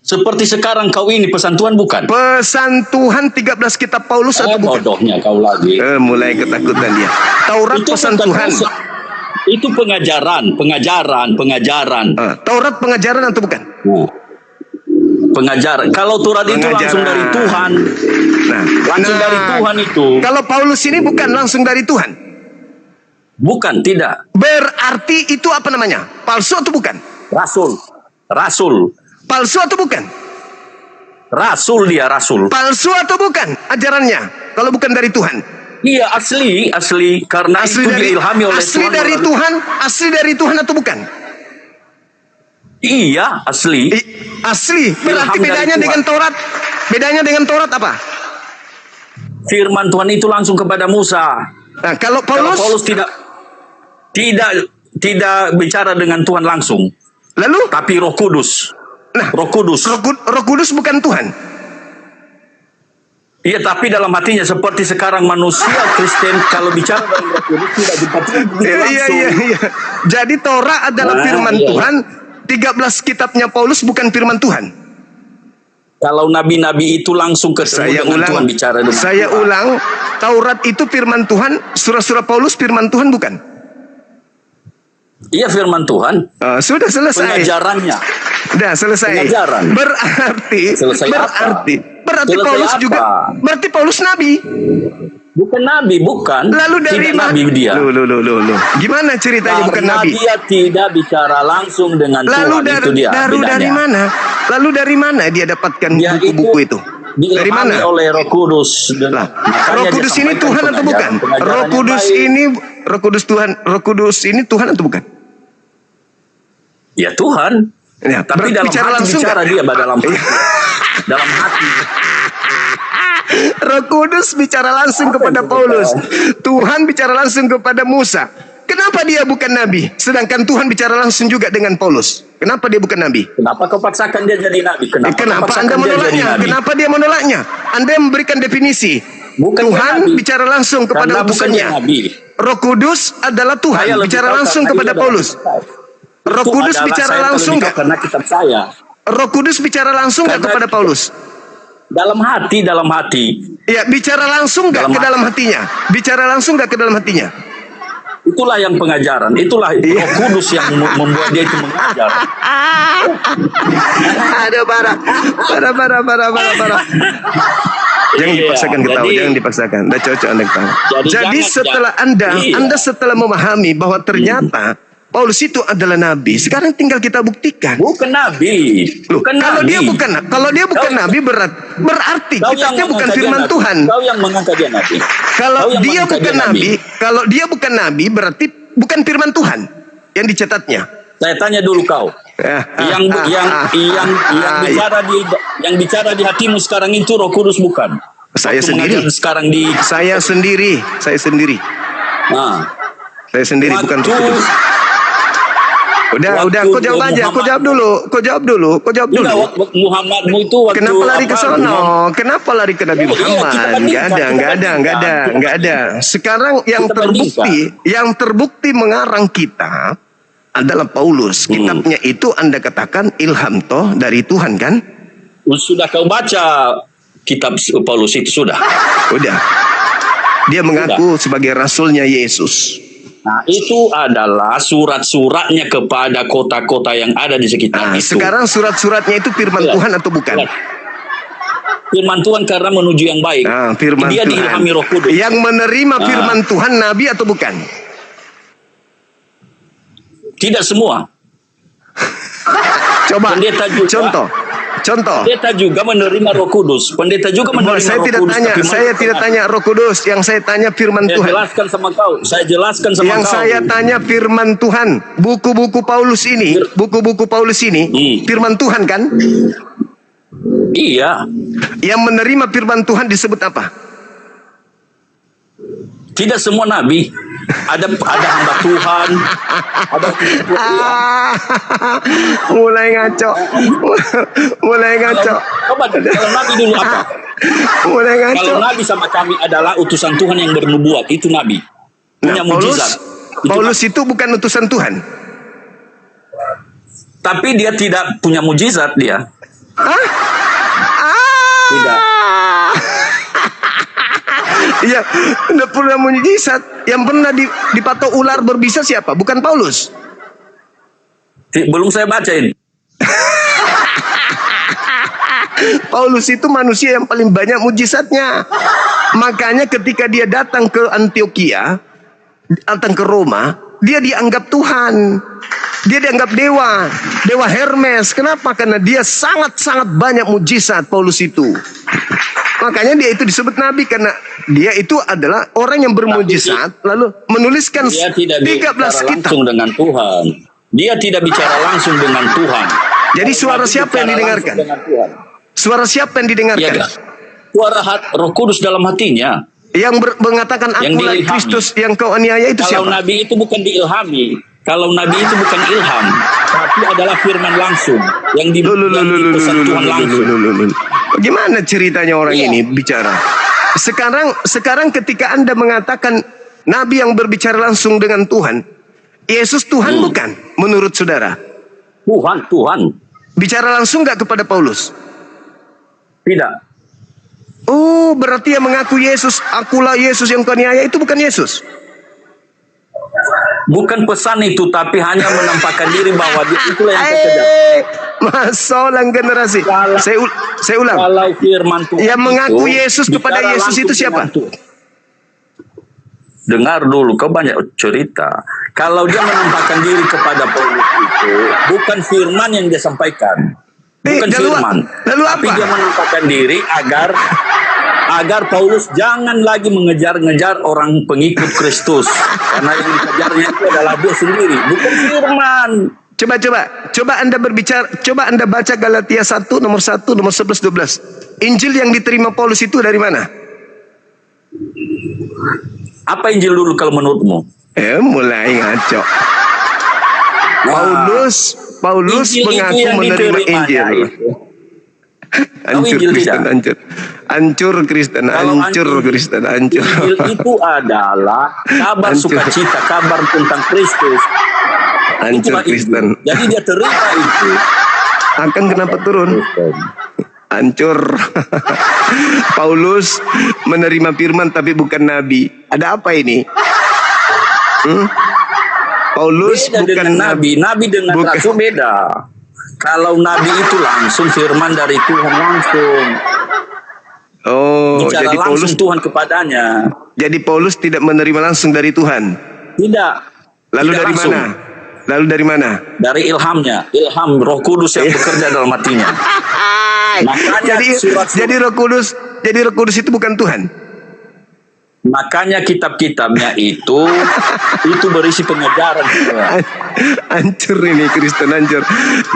Speaker 19: Seperti sekarang kau ini pesan Tuhan bukan?
Speaker 9: Pesan Tuhan 13 kitab Paulus atau bukan?
Speaker 19: Bodohnya kau lagi.
Speaker 9: Mulai ketakutan dia. Taurat itu pesan Tuhan.
Speaker 19: Itu pengajaran.
Speaker 2: Taurat pengajaran atau bukan?
Speaker 19: Pengajaran. Kalau Taurat itu langsung dari Tuhan. Langsung dari Tuhan itu.
Speaker 2: Kalau Paulus ini bukan langsung dari Tuhan.
Speaker 19: Bukan, tidak.
Speaker 2: Berarti itu apa namanya? Palsu atau bukan?
Speaker 19: Rasul.
Speaker 2: Palsu atau bukan?
Speaker 19: Rasul dia, rasul.
Speaker 2: Palsu atau bukan ajarannya? Kalau bukan dari Tuhan.
Speaker 19: Iya, asli. Karena itu diilhami oleh Tuhan.
Speaker 2: Asli dari Tuhan atau bukan?
Speaker 19: Iya, asli.
Speaker 2: Asli. Berarti bedanya dengan Taurat. Bedanya dengan Taurat apa?
Speaker 19: Firman Tuhan itu langsung kepada Musa.
Speaker 2: Nah, kalau Paulus
Speaker 19: tidak bicara dengan Tuhan langsung.
Speaker 2: Lalu?
Speaker 19: Tapi Roh Kudus.
Speaker 2: Nah,
Speaker 19: Roh Kudus
Speaker 2: bukan Tuhan.
Speaker 19: Iya, tapi dalam hatinya seperti sekarang manusia Kristen kalau bicara dengan Roh Kudus tidak dipakai langsung.
Speaker 2: Iya. Jadi Torah adalah firman Tuhan. 13 kitabnya Paulus bukan firman Tuhan.
Speaker 19: Kalau nabi-nabi itu langsung ketemu dengan Tuhan bicara dengan
Speaker 2: Saya ulang, Taurat itu firman Tuhan, surah-surah Paulus firman Tuhan bukan?
Speaker 19: Iya, firman Tuhan.
Speaker 2: Sudah selesai.
Speaker 19: Pengajarannya.
Speaker 2: Sudah selesai.
Speaker 19: Pengajaran.
Speaker 2: Berarti
Speaker 19: Selesai
Speaker 2: Paulus
Speaker 19: apa?
Speaker 2: juga. Berarti Paulus nabi.
Speaker 19: Bukan nabi, bukan.
Speaker 2: Lalu dari
Speaker 19: mana? Nabi dia.
Speaker 2: Loh. Gimana ceritanya bukan nabi?
Speaker 19: Dia tidak bicara langsung dengan Tuhan. Itu dia bedanya.
Speaker 2: Lalu dari mana dia dapatkan buku-buku itu? Dari mana?
Speaker 19: Oleh Roh Kudus.
Speaker 2: Roh Kudus ini Tuhan atau bukan? Roh Kudus ini Tuhan atau bukan?
Speaker 19: Ya Tuhan.
Speaker 2: Ya,
Speaker 19: tapi dalam hati bicara dia dalam hati.
Speaker 2: Roh Kudus bicara langsung kepada Paulus. Tuhan bicara langsung kepada Musa. Kenapa dia bukan nabi? Sedangkan Tuhan bicara langsung juga dengan Paulus. Kenapa dia bukan nabi?
Speaker 19: Kenapa kau paksakan dia jadi nabi?
Speaker 2: Kenapa Anda menolaknya? Kenapa dia menolaknya? Anda memberikan definisi. Tuhan bicara langsung kepada utusannya. Roh Kudus adalah Tuhan bicara langsung kepada Paulus. Roh Kudus bicara langsung nggak?
Speaker 19: Karena kitab saya.
Speaker 2: Roh Kudus bicara langsung nggak kepada Paulus?
Speaker 19: Dalam hati.
Speaker 2: Ya, bicara langsung nggak ke dalam hatinya? Bicara langsung nggak ke dalam hatinya?
Speaker 19: Itulah yang pengajaran. Itulah Roh Kudus yang membuat dia itu mengajar.
Speaker 2: Ada parah. Jangan dipaksakan ketawa, jangan dipaksakan. Udah cocok Anda ketawa. Jadi setelah Anda setelah memahami bahwa ternyata Paulus itu adalah nabi. Sekarang tinggal kita buktikan.
Speaker 19: Bukan nabi.
Speaker 2: Kalau dia bukan nabi berarti kitabnya bukan firman Tuhan.
Speaker 19: Kau yang mengangkat dia nabi.
Speaker 2: Kalau dia bukan nabi berarti bukan firman Tuhan yang dicatatnya.
Speaker 19: Saya tanya dulu kau. Yang bicara di hatimu sekarang itu Roh Kudus bukan?
Speaker 2: Saya sendiri. Saya sendiri.
Speaker 19: Nah.
Speaker 2: Saya sendiri bukan Roh Kudus. Udah, kau jawab aja. Kau jawab dulu.
Speaker 19: Muhammadmu itu waktu
Speaker 2: kenapa lari ke sono? Kenapa lari ke Nabi Muhammad? Enggak ada. Sekarang yang terbukti mengarang kita adalah Paulus. Kitabnya itu Anda katakan ilham toh dari Tuhan kan?
Speaker 19: Sudah kau baca kitab Paulus itu sudah?
Speaker 2: Udah. Dia mengaku sebagai rasulnya Yesus.
Speaker 19: Nah, itu adalah surat-suratnya kepada kota-kota yang ada di sekitar itu.
Speaker 2: Sekarang surat-suratnya itu firman Tuhan atau bukan?
Speaker 19: Firman Tuhan karena menuju yang baik. Dia diilhami Roh Kudus.
Speaker 2: Yang menerima firman Tuhan nabi atau bukan?
Speaker 19: Tidak semua.
Speaker 2: Coba contoh.
Speaker 19: Pendeta juga menerima Roh Kudus. Pendeta juga menerima
Speaker 2: saya
Speaker 19: Roh Kudus.
Speaker 2: Saya tidak tanya Roh Kudus. Yang saya tanya firman Tuhan.
Speaker 19: Saya jelaskan sama kau.
Speaker 2: Yang saya tanya firman Tuhan. Buku-buku Paulus ini, firman Tuhan kan?
Speaker 19: Iya.
Speaker 2: Yang menerima firman Tuhan disebut apa?
Speaker 19: Tidak semua nabi. Ada hamba Tuhan.
Speaker 2: Mulai ngaco.
Speaker 19: Coba kalau nabi dulu apa?
Speaker 2: Mulai ngaco.
Speaker 19: Kalau nabi sama kami adalah utusan Tuhan yang bernubuat, itu nabi. Punya mujizat.
Speaker 2: Paulus itu bukan utusan Tuhan.
Speaker 19: Tapi dia tidak punya mujizat dia.
Speaker 2: Hah?
Speaker 19: Tidak.
Speaker 2: Iya, tidak pernah mujizat. Yang pernah dipatok ular berbisa siapa? Bukan Paulus.
Speaker 19: Belum saya bacain.
Speaker 2: Paulus itu manusia yang paling banyak mujizatnya. Makanya ketika dia datang ke Antioquia, datang ke Roma, dia dianggap Tuhan. Dia dianggap dewa, dewa Hermes. Kenapa? Karena dia sangat-sangat banyak mujizat Paulus itu. Makanya dia itu disebut nabi karena dia itu adalah orang yang bermujizat lalu menuliskan
Speaker 19: Dia tidak
Speaker 2: 13
Speaker 19: bicara
Speaker 2: kitab.
Speaker 19: langsung dengan Tuhan. Dia tidak bicara langsung dengan Tuhan.
Speaker 2: Jadi suara siapa yang didengarkan? Suara siapa yang didengarkan?
Speaker 19: Ya, suara Roh Kudus dalam hatinya.
Speaker 2: Yang mengatakan
Speaker 19: Yang
Speaker 2: akulah
Speaker 19: diilhami.
Speaker 2: Kristus yang kau aniaya itu
Speaker 19: Kalau
Speaker 2: siapa?
Speaker 19: nabi itu bukan diilhami. Kalau nabi itu bukan ilham, tapi adalah firman langsung yang dipesan Tuhan langsung.
Speaker 2: Bagaimana ceritanya orang ini bicara? Sekarang ketika Anda mengatakan nabi yang berbicara langsung dengan Tuhan, Yesus Tuhan bukan menurut saudara?
Speaker 19: Tuhan.
Speaker 2: Bicara langsung nggak kepada Paulus?
Speaker 19: Tidak.
Speaker 2: Oh, berarti yang mengaku Yesus, akulah Yesus yang kau aniaya itu bukan Yesus.
Speaker 19: Bukan pesan itu, tapi hanya menampakkan diri bahwa dia itulah yang terkejar.
Speaker 2: Masalah generasi. Saya ulang.
Speaker 19: Kalau firman Tuhan
Speaker 2: yang mengaku
Speaker 19: itu,
Speaker 2: Yesus kepada
Speaker 19: bicara
Speaker 2: Yesus itu
Speaker 19: langsung
Speaker 2: siapa?
Speaker 19: dengan Tuhan. Dengar dulu, kau banyak cerita. Kalau dia menampakkan diri kepada Paulus itu, bukan firman yang dia sampaikan. Bukan firman. Tapi dia menampakkan diri agar Paulus jangan lagi mengejar-ngejar orang pengikut Kristus. Karena yang dikejarnya itu adalah dia sendiri, bukan firman.
Speaker 2: Coba Anda berbicara, coba Anda baca Galatia 1 nomor 11 12. Injil yang diterima Paulus itu dari mana?
Speaker 19: Apa Injil dulu kalau menurutmu?
Speaker 2: Mulai ngaco. Paulus
Speaker 19: Injil
Speaker 2: mengaku
Speaker 19: yang
Speaker 2: menerima
Speaker 19: diterimanya
Speaker 2: Injil.
Speaker 19: itu.
Speaker 2: Hancur
Speaker 19: Injil
Speaker 2: Kristen,
Speaker 19: tidak?
Speaker 2: hancur Kristen, hancur Kristen, hancur.
Speaker 19: Injil itu adalah kabar sukacita, kabar tentang Kristus.
Speaker 2: Hancur
Speaker 19: Itulah
Speaker 2: Kristen.
Speaker 19: Injil. Jadi dia terima itu.
Speaker 2: Akan kenapa turun? Hancur. Paulus menerima firman tapi bukan nabi. Ada apa ini? Paulus
Speaker 19: Beda
Speaker 2: bukan
Speaker 19: dengan nabi. Nabi dengan rasul beda. Kalau nabi itu langsung firman dari Tuhan langsung.
Speaker 2: Oh,
Speaker 19: bicara
Speaker 2: jadi
Speaker 19: langsung
Speaker 2: Paulus
Speaker 19: Tuhan kepadanya.
Speaker 2: Jadi Paulus tidak menerima langsung dari Tuhan.
Speaker 19: Tidak.
Speaker 2: Lalu
Speaker 19: Tidak
Speaker 2: dari
Speaker 19: langsung.
Speaker 2: mana? Lalu dari mana?
Speaker 19: Dari ilhamnya, ilham Roh Kudus yang bekerja dalam hatinya. Makanya
Speaker 2: jadi Roh Kudus itu bukan Tuhan.
Speaker 19: Makanya kitab-kitabnya itu berisi pengejaran.
Speaker 2: Hancur ini Kristen, hancur.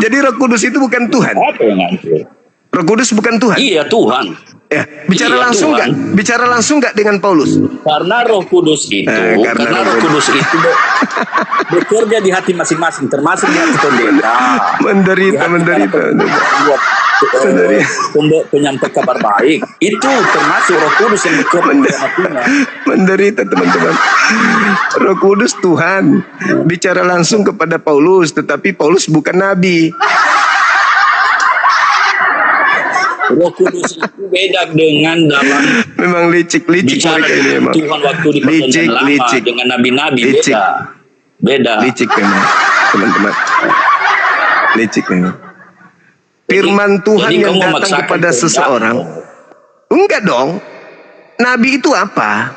Speaker 2: Jadi Roh Kudus itu bukan Tuhan.
Speaker 19: Apa yang hancur?
Speaker 2: Roh Kudus bukan Tuhan.
Speaker 19: Iya Tuhan.
Speaker 2: Ya, bicara
Speaker 19: Iya,
Speaker 2: langsung
Speaker 19: Tuhan.
Speaker 2: nggak? Bicara langsung nggak dengan Paulus?
Speaker 19: Karena Roh Kudus itu, karena Roh Kudus itu bekerja di hati masing-masing, termasuk di hati pendeta.
Speaker 2: Menderita.
Speaker 19: Penyampai kabar baik itu termasuk Roh Kudus yang bekerja di hatinya.
Speaker 2: Menderita teman-teman. Roh Kudus Tuhan bicara langsung kepada Paulus, tetapi Paulus bukan nabi.
Speaker 19: Roh Kudus itu beda dengan dalam
Speaker 2: memang licik
Speaker 19: bicara
Speaker 2: mereka ini
Speaker 19: dengan
Speaker 2: emang.
Speaker 19: Tuhan waktu di perjanjian lama dengan nabi-nabi beda.
Speaker 2: Licik memang teman-teman. Licik memang. Firman Tuhan
Speaker 19: jadi
Speaker 2: yang
Speaker 19: kamu
Speaker 2: datang
Speaker 19: memaksakan
Speaker 2: kepada
Speaker 19: kehendak.
Speaker 2: seseorang. Enggak dong. Nabi itu apa?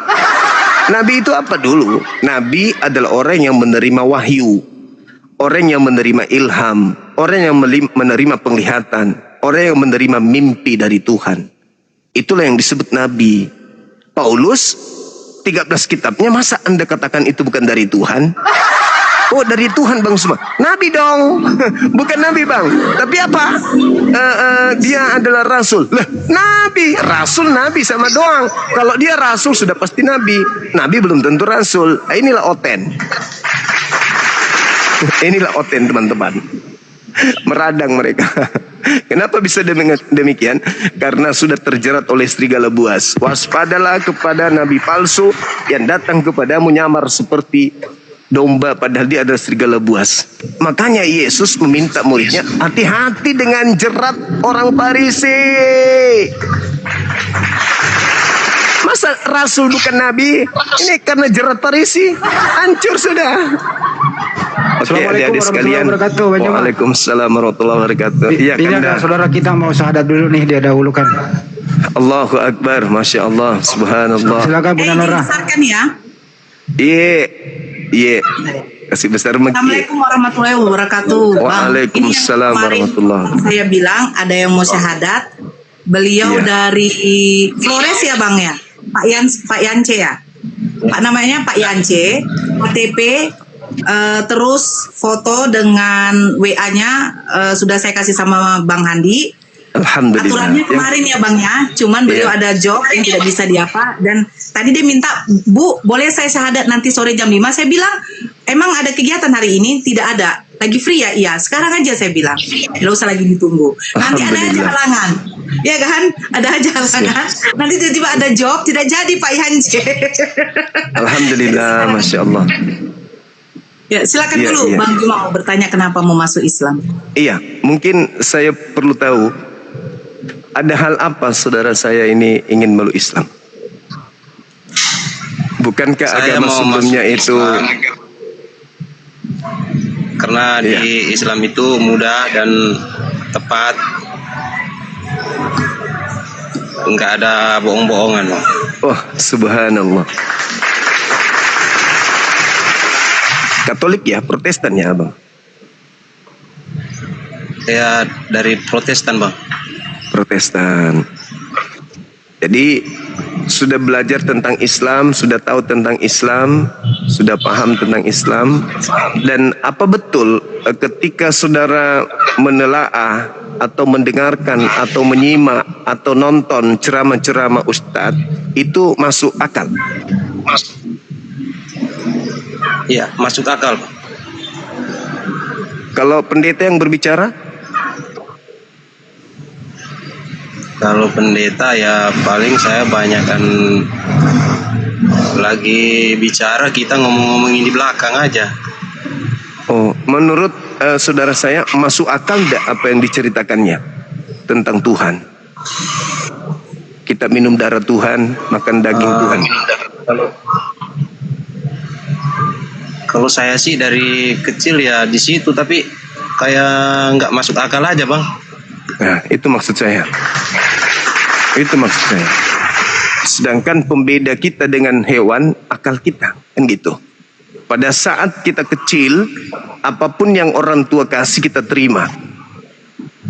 Speaker 2: Nabi itu apa dulu? Nabi adalah orang yang menerima wahyu, orang yang menerima ilham, orang yang menerima penglihatan, orang yang menerima mimpi dari Tuhan. Itulah yang disebut Nabi. Paulus 13 kitabnya, masa Anda katakan itu bukan dari Tuhan? Oh, dari Tuhan Bang semua. Nabi dong. Bukan Nabi Bang. Tapi apa? Dia adalah Rasul. Lah, Nabi. Rasul Nabi sama doang. Kalau dia Rasul sudah pasti Nabi. Nabi belum tentu Rasul. Inilah oten. Inilah oten teman-teman. Meradang mereka. Kenapa bisa demikian? Karena sudah terjerat oleh serigala buas. Waspadalah kepada nabi palsu yang datang kepadamu nyamar seperti domba, padahal dia adalah serigala buas. Makanya Yesus meminta muridnya hati-hati dengan jerat orang Farisi. Masa rasul bukan nabi, ini karena jerat parisi, hancur sudah. Oke, adik-adik sekalian. Waalaikumsalam warahmatullahi wabarakatuh. Iya,
Speaker 20: ini ada saudara kita mau syahadat dulu nih, dia dahulukan.
Speaker 2: Allahu Akbar, Masya Allah, Subhanallah.
Speaker 20: Silakan Bunda Nora.
Speaker 17: Besarkan ya.
Speaker 2: Iya. Kasih besar maki.
Speaker 17: Assalamualaikum warahmatullahi wabarakatuh.
Speaker 2: Waalaikumsalam warahmatullahi wabarakatuh.
Speaker 17: Saya bilang ada yang mau syahadat. Beliau dari Flores ya Bang ya? Pak Yance ya? Pak namanya Pak Yance, KTP, terus foto dengan WA-nya sudah saya kasih sama Bang Handi.
Speaker 2: Alhamdulillah.
Speaker 17: Aturannya kemarin ya Bang ya, cuman beliau ada job yang tidak bisa diapa, dan tadi dia minta, Bu, boleh saya syahadat nanti sore jam 5? Saya bilang, emang ada kegiatan hari ini? Tidak ada. Lagi free ya? Iya, sekarang aja saya bilang. Tidak usah lagi ditunggu. Nanti ada aja halangan. Ya kan? Ada aja halangan. Nanti tiba-tiba ada job, tidak jadi Pak Yance.
Speaker 2: Alhamdulillah, Masya Allah.
Speaker 17: Ya, silakan dulu Bang Juma mau bertanya kenapa mau masuk Islam.
Speaker 2: Iya, mungkin saya perlu tahu, ada hal apa saudara saya ini ingin meluk Islam? Bukankah agama sebelumnya itu
Speaker 3: karena di Islam itu mudah dan tepat, nggak ada bohong-bohongan.
Speaker 2: Oh, subhanallah. Katolik ya, Protestan ya Abang?
Speaker 3: Saya dari Protestan Bang.
Speaker 2: Protestan. Jadi sudah belajar tentang Islam, sudah tahu tentang Islam, sudah paham tentang Islam. Dan apa betul ketika saudara menelaah atau mendengarkan atau menyimak atau nonton ceramah-ceramah Ustadz, itu masuk akal?
Speaker 3: Iya, masuk akal.
Speaker 2: Kalau pendeta yang berbicara?
Speaker 3: Kalau pendeta ya paling saya banyakkan lagi bicara, kita ngomong-ngomongin di belakang aja.
Speaker 2: Oh, menurut saudara saya masuk akal tidak apa yang diceritakannya tentang Tuhan? Kita minum darah Tuhan, makan daging Tuhan.
Speaker 3: Kalau saya sih dari kecil ya di situ, tapi kayak nggak masuk akal aja Bang.
Speaker 2: Nah, itu maksud saya. Itu maksud saya. Sedangkan pembeda kita dengan hewan, akal kita, kan gitu. Pada saat kita kecil, apapun yang orang tua kasih kita terima.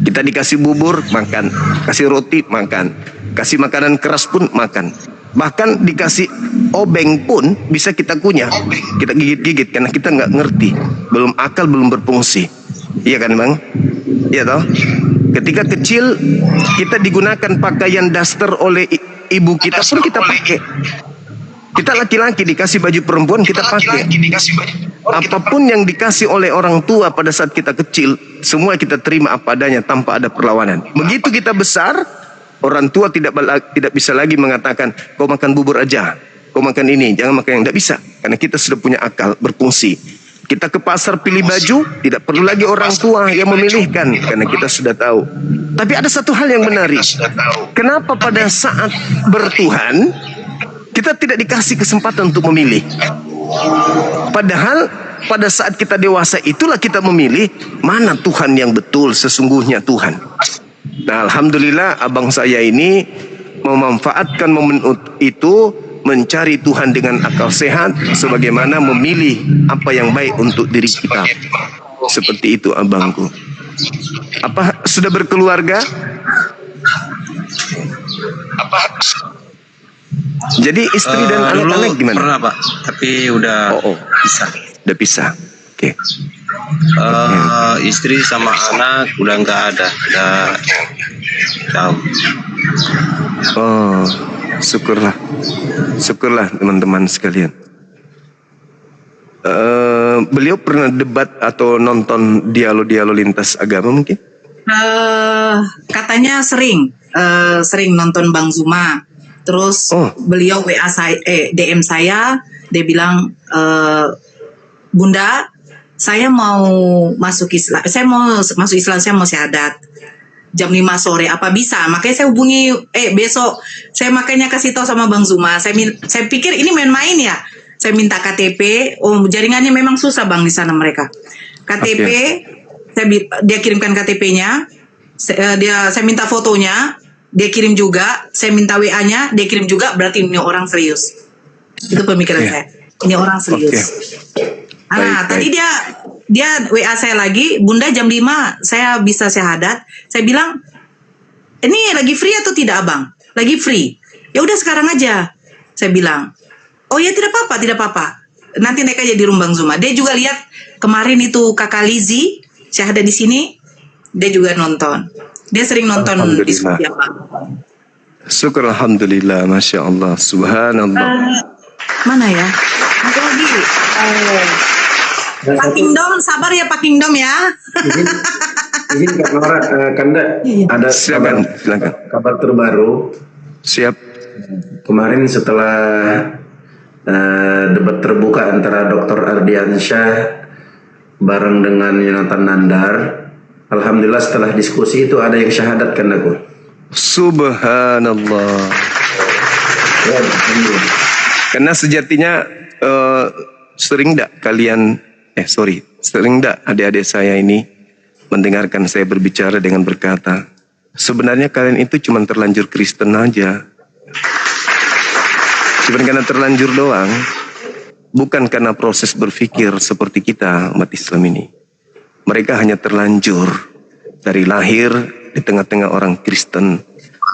Speaker 2: Kita dikasih bubur, makan. Kasih roti, makan. Kasih makanan keras pun, makan. Bahkan dikasih obeng pun bisa kita kunyah. Kita gigit-gigit karena kita nggak ngerti. Belum akal, belum berfungsi. Iya kan Bang? Iya toh? Ketika kecil kita digunakan pakaian daster oleh ibu kita pun kita pakai. Kita laki-laki dikasih baju perempuan kita pakai. Apapun yang dikasih oleh orang tua pada saat kita kecil, semua kita terima apa adanya tanpa ada perlawanan. Begitu kita besar, orang tua tidak bisa lagi mengatakan kau makan bubur aja, kau makan ini, jangan makan yang, tidak bisa. Karena kita sudah punya akal, berfungsi. Kita ke pasar pilih baju, tidak perlu lagi orang tua yang memilihkan, karena kita sudah tahu. Tapi ada satu hal yang menarik. Kenapa pada saat bertuhan, kita tidak dikasih kesempatan untuk memilih? Padahal pada saat kita dewasa itulah kita memilih mana Tuhan yang betul sesungguhnya Tuhan. Nah, alhamdulillah abang saya ini memanfaatkan momen itu, mencari Tuhan dengan akal sehat, sebagaimana memilih apa yang baik untuk diri kita. Seperti itu abangku. Apa sudah berkeluarga? Jadi istri dan anak-anak gimana?
Speaker 3: Pernah Pak, tapi udah pisah.
Speaker 2: Udah pisah. Oke.
Speaker 3: Istri sama anak udah nggak ada, udah jauh.
Speaker 2: Oh, syukurlah. Syukurlah teman-teman sekalian. Beliau pernah debat atau nonton dialog-dialog lintas agama mungkin?
Speaker 17: Katanya sering nonton Bang Zuma. Terus beliau WA saya, DM saya, dia bilang, Bunda, saya mau masuk Islam, saya mau syahadat. jam 5 sore, apa bisa? Makanya saya hubungi, besok saya makanya kasih tahu sama Bang Zuma. Saya pikir ini main-main ya. Saya minta KTP. Oh, jaringannya memang susah Bang di sana mereka. KTP, dia kirimkan KTP-nya. Saya minta fotonya, dia kirim juga. Saya minta WA-nya, dia kirim juga. Berarti ini orang serius. Itu pemikiran saya. Ini orang serius. Tadi dia WA saya lagi, Bunda jam 5 saya bisa syahadat. Saya bilang, ini lagi free atau tidak Abang? Lagi free. Ya udah sekarang aja. Saya bilang, oh ya tidak apa-apa. Nanti naik aja di rumah Bang Zuma. Dia juga lihat kemarin itu Kakak Lizzy syahadat di sini, dia juga nonton. Dia sering nonton diskusi apa.
Speaker 9: Syukur alhamdulillah, masya Allah, subhanallah.
Speaker 17: Mana ya? Ada lagi. Pak Kingdom, sabar ya Pak Kingdom ya.
Speaker 5: Izin Kak Nora, Kanda ada kabar terbaru.
Speaker 9: Siap.
Speaker 5: Kemarin setelah debat terbuka antara Dr. Ardiansyah bareng dengan Yonatan Nandar, alhamdulillah setelah diskusi itu ada yang syahadat kan aku.
Speaker 9: Subhanallah. Karena sejatinya sering enggak adik-adik saya ini mendengarkan saya berbicara dengan berkata, sebenarnya kalian itu cuma terlanjur Kristen aja. Cuma karena terlanjur doang, bukan karena proses berpikir seperti kita umat Islam ini. Mereka hanya terlanjur dari lahir di tengah-tengah orang Kristen,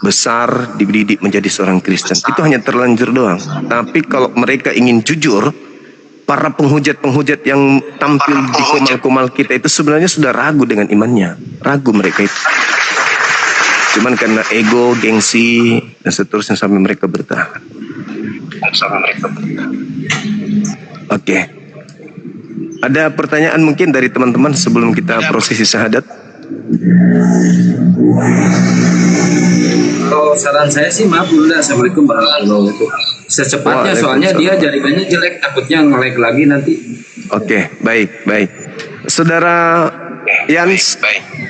Speaker 9: besar dididik menjadi seorang Kristen. Itu hanya terlanjur doang. Tapi kalau mereka ingin jujur, para penghujat-penghujat yang tampil di komal-komal kita itu sebenarnya sudah ragu dengan imannya. Ragu mereka itu. Cuman karena ego, gengsi, dan seterusnya sampai mereka bertahan. Oke. Ada pertanyaan mungkin dari teman-teman sebelum kita prosesi syahadat?
Speaker 4: Kalau saran saya sih maaf Bunda, assalamualaikum warahmatullahi wabarakatuh. Secepatnya soalnya dia jaringannya jelek, takutnya nge-lag lagi nanti.
Speaker 9: Oke, baik. Saudara Yans,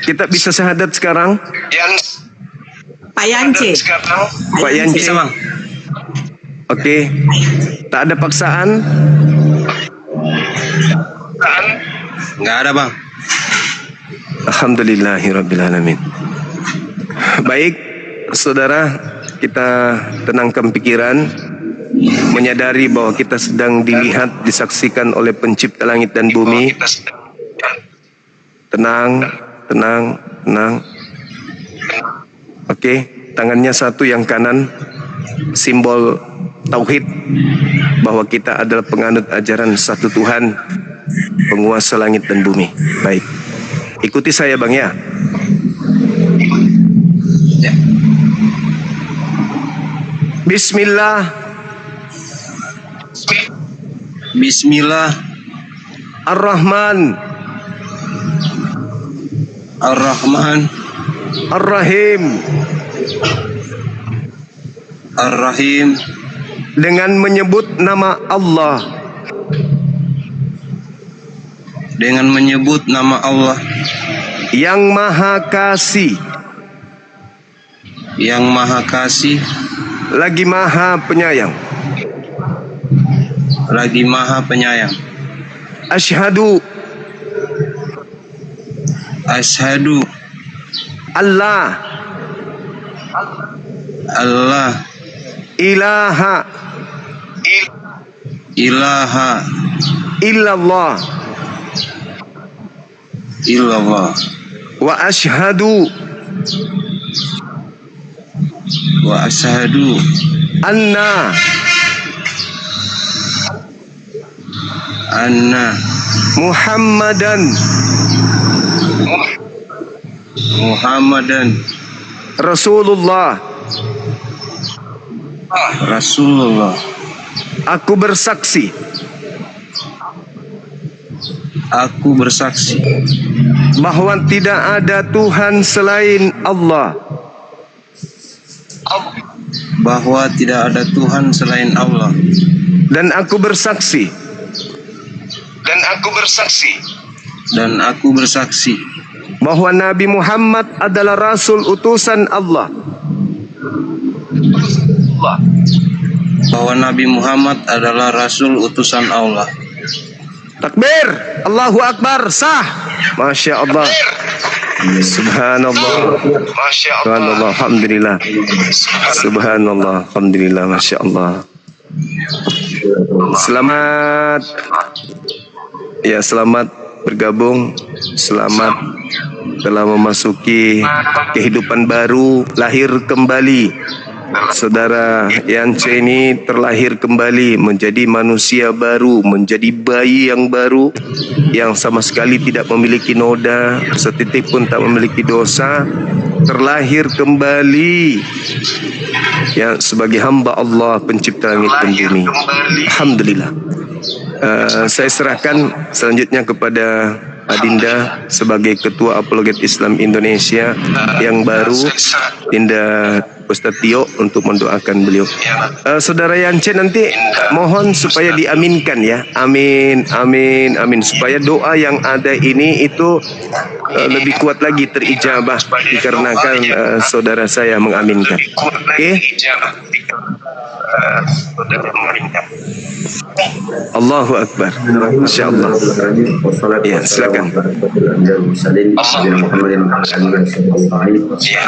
Speaker 9: kita bisa syahadat sekarang?
Speaker 17: Pak Yance.
Speaker 9: Pak Yance. Oke. Tak ada paksaan?
Speaker 3: Nggak ada Bang.
Speaker 9: Alhamdulillahirrabbilalamin. Baik, saudara, kita tenangkan pikiran, menyadari bahwa kita sedang dilihat, disaksikan oleh pencipta langit dan bumi. Tenang. Oke, tangannya satu yang kanan, simbol tauhid, bahwa kita adalah penganut ajaran satu Tuhan, penguasa langit dan bumi. Baik, ikuti saya Bang ya. Bismillah. Ar-Rahman. Ar-Rahim. Dengan menyebut nama Allah. Yang Maha Kasih. Lagi Maha Penyayang. Asyhadu. Allah. Ilaha. Illallah. Wa asyhadu. Anna. Muhammadan. Rasulullah. Aku bersaksi. Bahwa tidak ada Tuhan selain Allah. Dan aku bersaksi bahwa Nabi Muhammad adalah Rasul utusan Allah.
Speaker 3: Bahwa Nabi Muhammad adalah Rasul utusan Allah.
Speaker 9: Takbir, Allahu Akbar, sah. Masya Allah. Subhanallah. Subhanallah, alhamdulillah. Subhanallah, alhamdulillah, Masya Allah. Selamat. Ya, selamat bergabung. Selamat telah memasuki kehidupan baru, lahir kembali. Saudara Yance ini terlahir kembali menjadi manusia baru, menjadi bayi yang baru, yang sama sekali tidak memiliki noda, setitik pun tak memiliki dosa, terlahir kembali ya sebagai hamba Allah pencipta langit dan bumi. Alhamdulillah. Saya serahkan selanjutnya kepada Adinda sebagai Ketua Apologet Islam Indonesia yang baru, Dinda Ustadz Tio, untuk mendoakan beliau. Saudara Yance nanti mohon supaya diaminkan ya. Amin, amin, amin. Supaya doa yang ada ini itu lebih kuat lagi terijabah dikarenakan saudara saya mengaminkan. Oke? Allahu Akbar. Masya Allah. Ya, silakan.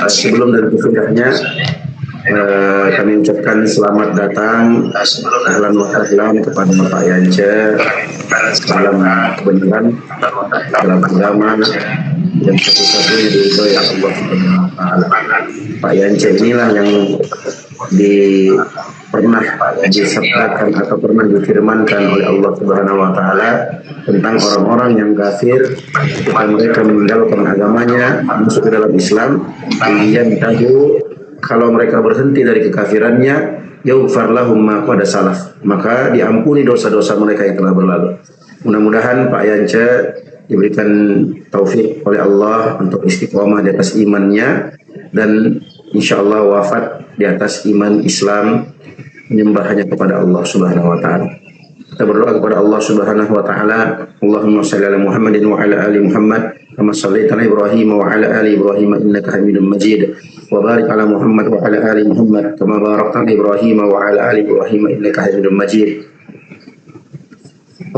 Speaker 5: Sebelum dan sesudahnya kami ucapkan selamat datang, ahlan wa sahlan kepada Pak Yance dalam kebenaran, dalam agama yang satu-satunya diridhoi Allah Subhanahu wa taala. Pak Yance inilah yang pernah disabdakan atau pernah difirmankan oleh Allah Subhanahu wa taala tentang orang-orang yang kafir ketika mereka meninggalkan agamanya masuk ke dalam Islam, kemudian tahu kalau mereka berhenti dari kekafirannya, yaghfar lahum ma qad salaf, maka diampuni dosa-dosa mereka yang telah berlalu. Mudah-mudahan Pak Yance diberikan taufik oleh Allah untuk istiqomah di atas imannya dan insya Allah wafat di atas iman Islam, menyembah hanya kepada Allah Subhanahu wa taala. Kita berdoa kepada Allah Subhanahu wa taala, Allahumma shalli ala Muhammadin wa ala ali Muhammad kama shallaita ala Ibrahim wa ala ali Ibrahim innaka Hamidum Majid, wa barik ala Muhammad wa ala ali Muhammad kama barakta ala Ibrahim wa ala ali Ibrahim innaka Hamidum Majid.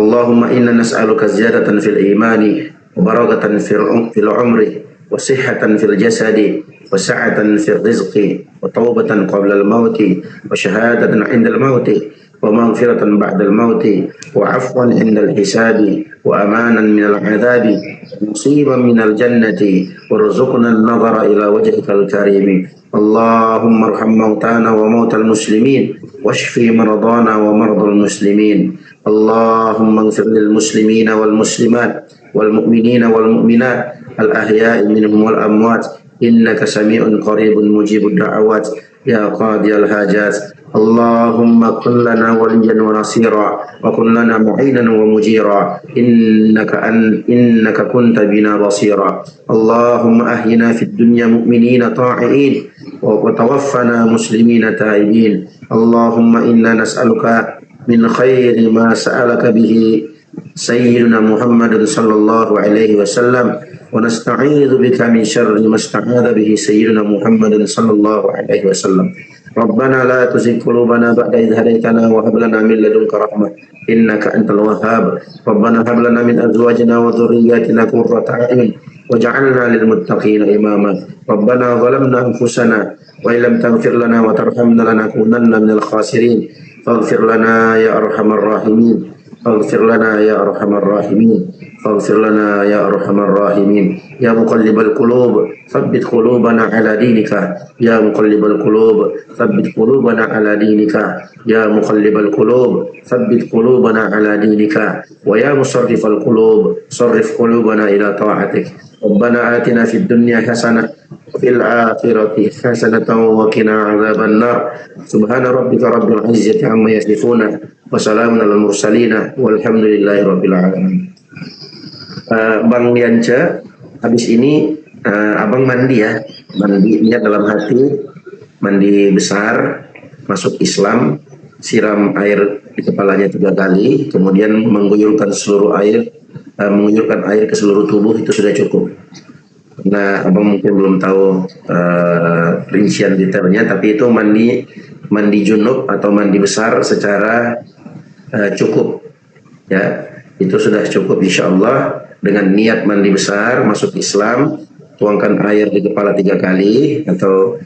Speaker 5: Allahumma inna nas'aluka ziyadatan fil imani wa barakatan fil umri wa sihhatan fil jasadi wa sa'atan fil rizqi wa taubatan qabla al-mauti wa syahadatan 'inda al-mauti wa maghfiratan ba'da al-mauti wa 'afwan 'inda al-hisabi wa amanan min al-'adhabi musiban min al-jannati warzuqna an-nadhara ila wajhika al-karim. Allahumma arham mautana wa mautal muslimin washfi maradana wa mardal muslimin. Allahumma ighfir lil muslimina wal muslimat wal mu'minina wal mu'minat al-ahya'i minhum wal amwat innaka sami'un qaribun mujibud da'awat ya qadiyal hajat. Allahumma kun lana waliyan wa nasira wa kun lana mu'inan wa mujira innaka kunta bina basira. Allahumma ahyina fid dunya mu'minina ta'i'in wa tawaffana muslimina ta'ibin. Allahumma inna nas'aluka min khairi ma sa'alaka bihi sayyidina Muhammadin sallallahu alaihi wasallam wa nasta'idzu bika min syarri ma sta'adza bihi sayyidina Muhammadin sallallahu alaihi wasallam. Rabbana la tuzigh qulubana ba'da idh hadaytana wa hab lana min ladunka rahmah innaka antal wahhab. Rabbana hab lana min azwajina wa dhurriyyatina qurrata a'yun waj'alna lil muttaqina imama. Rabbana zalamna anfusana wa illam taghfir lana wa tarhamna lanakunanna minal khasirin. Faghfir lana ya arhamar rahimin. Faghfir lana ya arhamar rahimin. Faghfir lana ya arhamar rahimin. Ya muqallibal qulub, tsabbit qulubana ala dinika. Ya muqallibal qulub, tsabbit qulubana ala dinika. Ya muqallibal qulub, tsabbit qulubana ala dinika. Wa ya musarrifal qulub, sarrif qulubana ila ta'atik. Rabbana atina fid dunya hasanah fil akhirati hasanatan wa qina adzaban nar. Subhana rabbika rabbil izzati amma yasifuna wa salamun alal mursalin walhamdulillahi rabbil alamin. Bang Yance, habis ini abang mandi ya, mandi niat dalam hati, mandi besar, masuk Islam, siram air di kepalanya 3 kali, kemudian mengguyurkan seluruh air, mengguyurkan air ke seluruh tubuh, itu sudah cukup. Karena abang mungkin belum tahu rincian detailnya, tapi itu mandi junub atau mandi besar secara cukup, ya itu sudah cukup insya Allah. Dengan niat mandi besar masuk Islam, tuangkan air di kepala 3 kali atau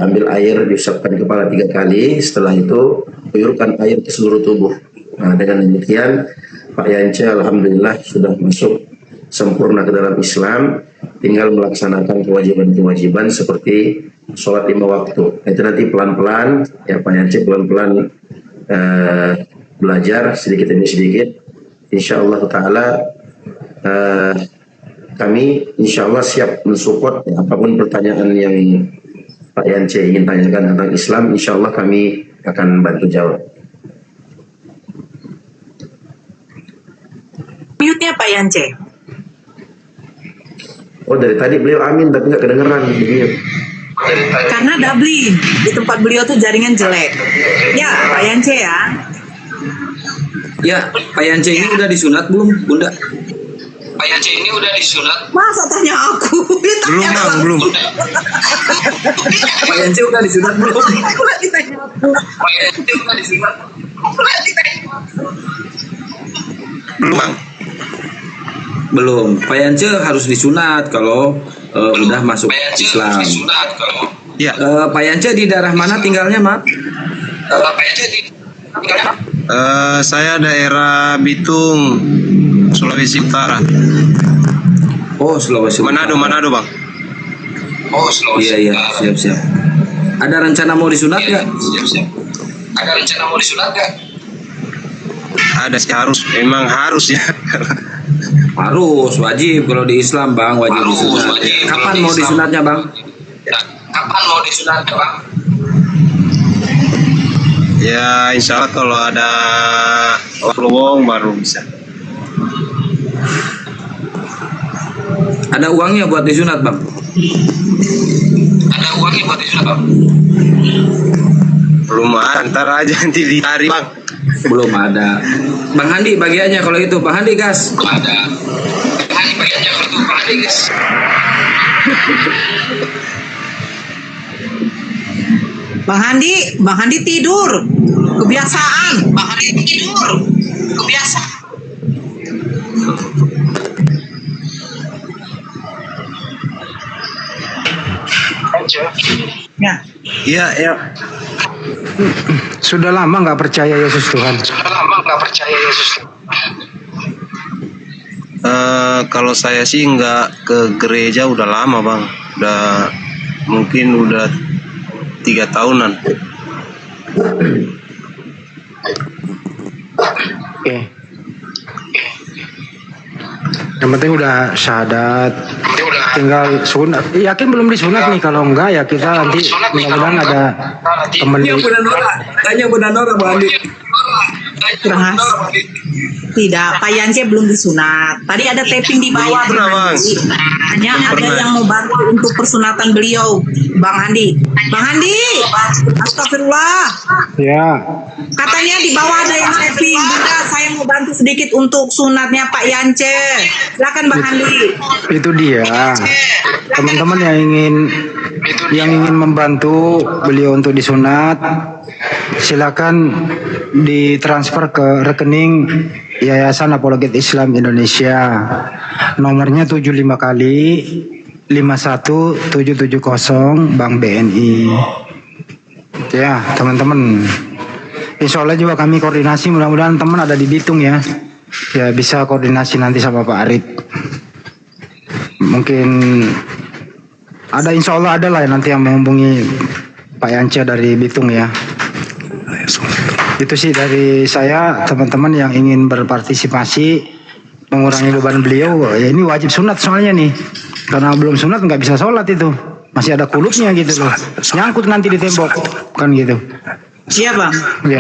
Speaker 5: ambil air diusapkan di kepala 3 kali. Setelah itu uyurkan air ke seluruh tubuh. Nah, dengan demikian Pak Yance alhamdulillah sudah masuk sempurna ke dalam Islam, tinggal melaksanakan kewajiban-kewajiban seperti sholat 5 waktu. Itu nanti pelan-pelan ya Pak Yance, pelan-pelan belajar sedikit demi sedikit. Insya Allah Ta'ala kami insya Allah siap mensupport ya, apapun pertanyaan yang Pak Yance ingin tanyakan tentang Islam, insya Allah kami akan bantu jawab.
Speaker 17: Mute-nya Pak Yance.
Speaker 5: Oh dari tadi beliau amin tapi nggak kedengeran.
Speaker 17: Karena doubling di tempat beliau tuh jaringan jelek. Ya Pak Yance ya.
Speaker 1: Ya Pak Yance ini udah disunat belum Bunda?
Speaker 10: Pak Yance ini udah disunat?
Speaker 17: Masa tanya aku?
Speaker 6: Belum bang, belum.
Speaker 1: Pak Yance udah disunat belum?
Speaker 10: Pak Yance udah disunat?
Speaker 3: Belum bang.
Speaker 1: Belum. Pak Yance harus disunat kalau udah masuk Islam.
Speaker 3: Ya.
Speaker 1: Pak Yance di daerah mana tinggalnya, Mak?
Speaker 10: Pak Yance di
Speaker 3: Saya daerah Bitung, Sulawesi Utara.
Speaker 1: Oh, Sulawesi Utara.
Speaker 3: Manado bang.
Speaker 10: Oh, Sulawesi
Speaker 1: Utara. Iya, siap. Ada rencana mau disunat nggak?
Speaker 10: Siap. Ada rencana mau disunat nggak?
Speaker 3: Ada sih, memang harus ya.
Speaker 1: Harus, wajib kalau di Islam bang, wajib disunat. Kapan mau disunatnya bang?
Speaker 10: Kapan mau disunatnya bang?
Speaker 3: Ya insya Allah kalau ada peluang baru bisa.
Speaker 1: Ada uangnya buat disunat bang?
Speaker 10: Ada uangnya buat disunat bang?
Speaker 3: Belum ada, ntar aja nanti ditarik bang.
Speaker 1: Belum ada. Bang Handi bagiannya kalau itu, Bang Handi gas.
Speaker 10: Belum ada. Bang Handi bagiannya kalau itu, Bang Handi gas.
Speaker 17: Bang Handi tidur. Kebiasaan.
Speaker 10: Bang Handi tidur. Kebiasaan.
Speaker 3: Ya.
Speaker 20: Sudah lama nggak percaya Yesus Tuhan.
Speaker 3: Kalau saya sih nggak ke gereja udah lama bang. Mungkin udah 3 tahunan.
Speaker 20: Oke. Yang penting udah syahadat. Tinggal sunat. Yakin belum disunat nih? Kalau enggak ya kita nanti mudah-mudahan ada temen.
Speaker 1: Tanya Bunda Nora Bang Andi.
Speaker 17: Tidak, Pak Yance belum disunat. Tadi ada taping di bawah. Hanya ada yang mau bantu untuk persunatan beliau, Bang Andi. Bang Andi, astagfirullah.
Speaker 20: Ya.
Speaker 17: Katanya di bawah ada yang taping. Bunda, saya mau bantu sedikit untuk sunatnya Pak Yance. Silakan Bang Andi.
Speaker 20: Itu dia. Teman-teman yang ingin membantu beliau untuk disunat, silakan ditransfer ke rekening Yayasan Apologet Islam Indonesia. Nomornya 75 kali 51770 Bank BNI. Ya, teman-teman. Insya Allah juga kami koordinasi, mudah-mudahan teman ada di Bitung ya. Ya bisa koordinasi nanti sama Pak Arif. Mungkin ada, insya Allah ada lah nanti yang menghubungi Pak Yance dari Bitung ya. Itu sih dari saya, teman-teman yang ingin berpartisipasi mengurangi beban beliau. Ya ini wajib sunat soalnya nih, karena belum sunat nggak bisa sholat itu, masih ada kulupnya gitu loh, nyangkut nanti di tembok kan gitu.
Speaker 17: Iya bang.
Speaker 20: Ya.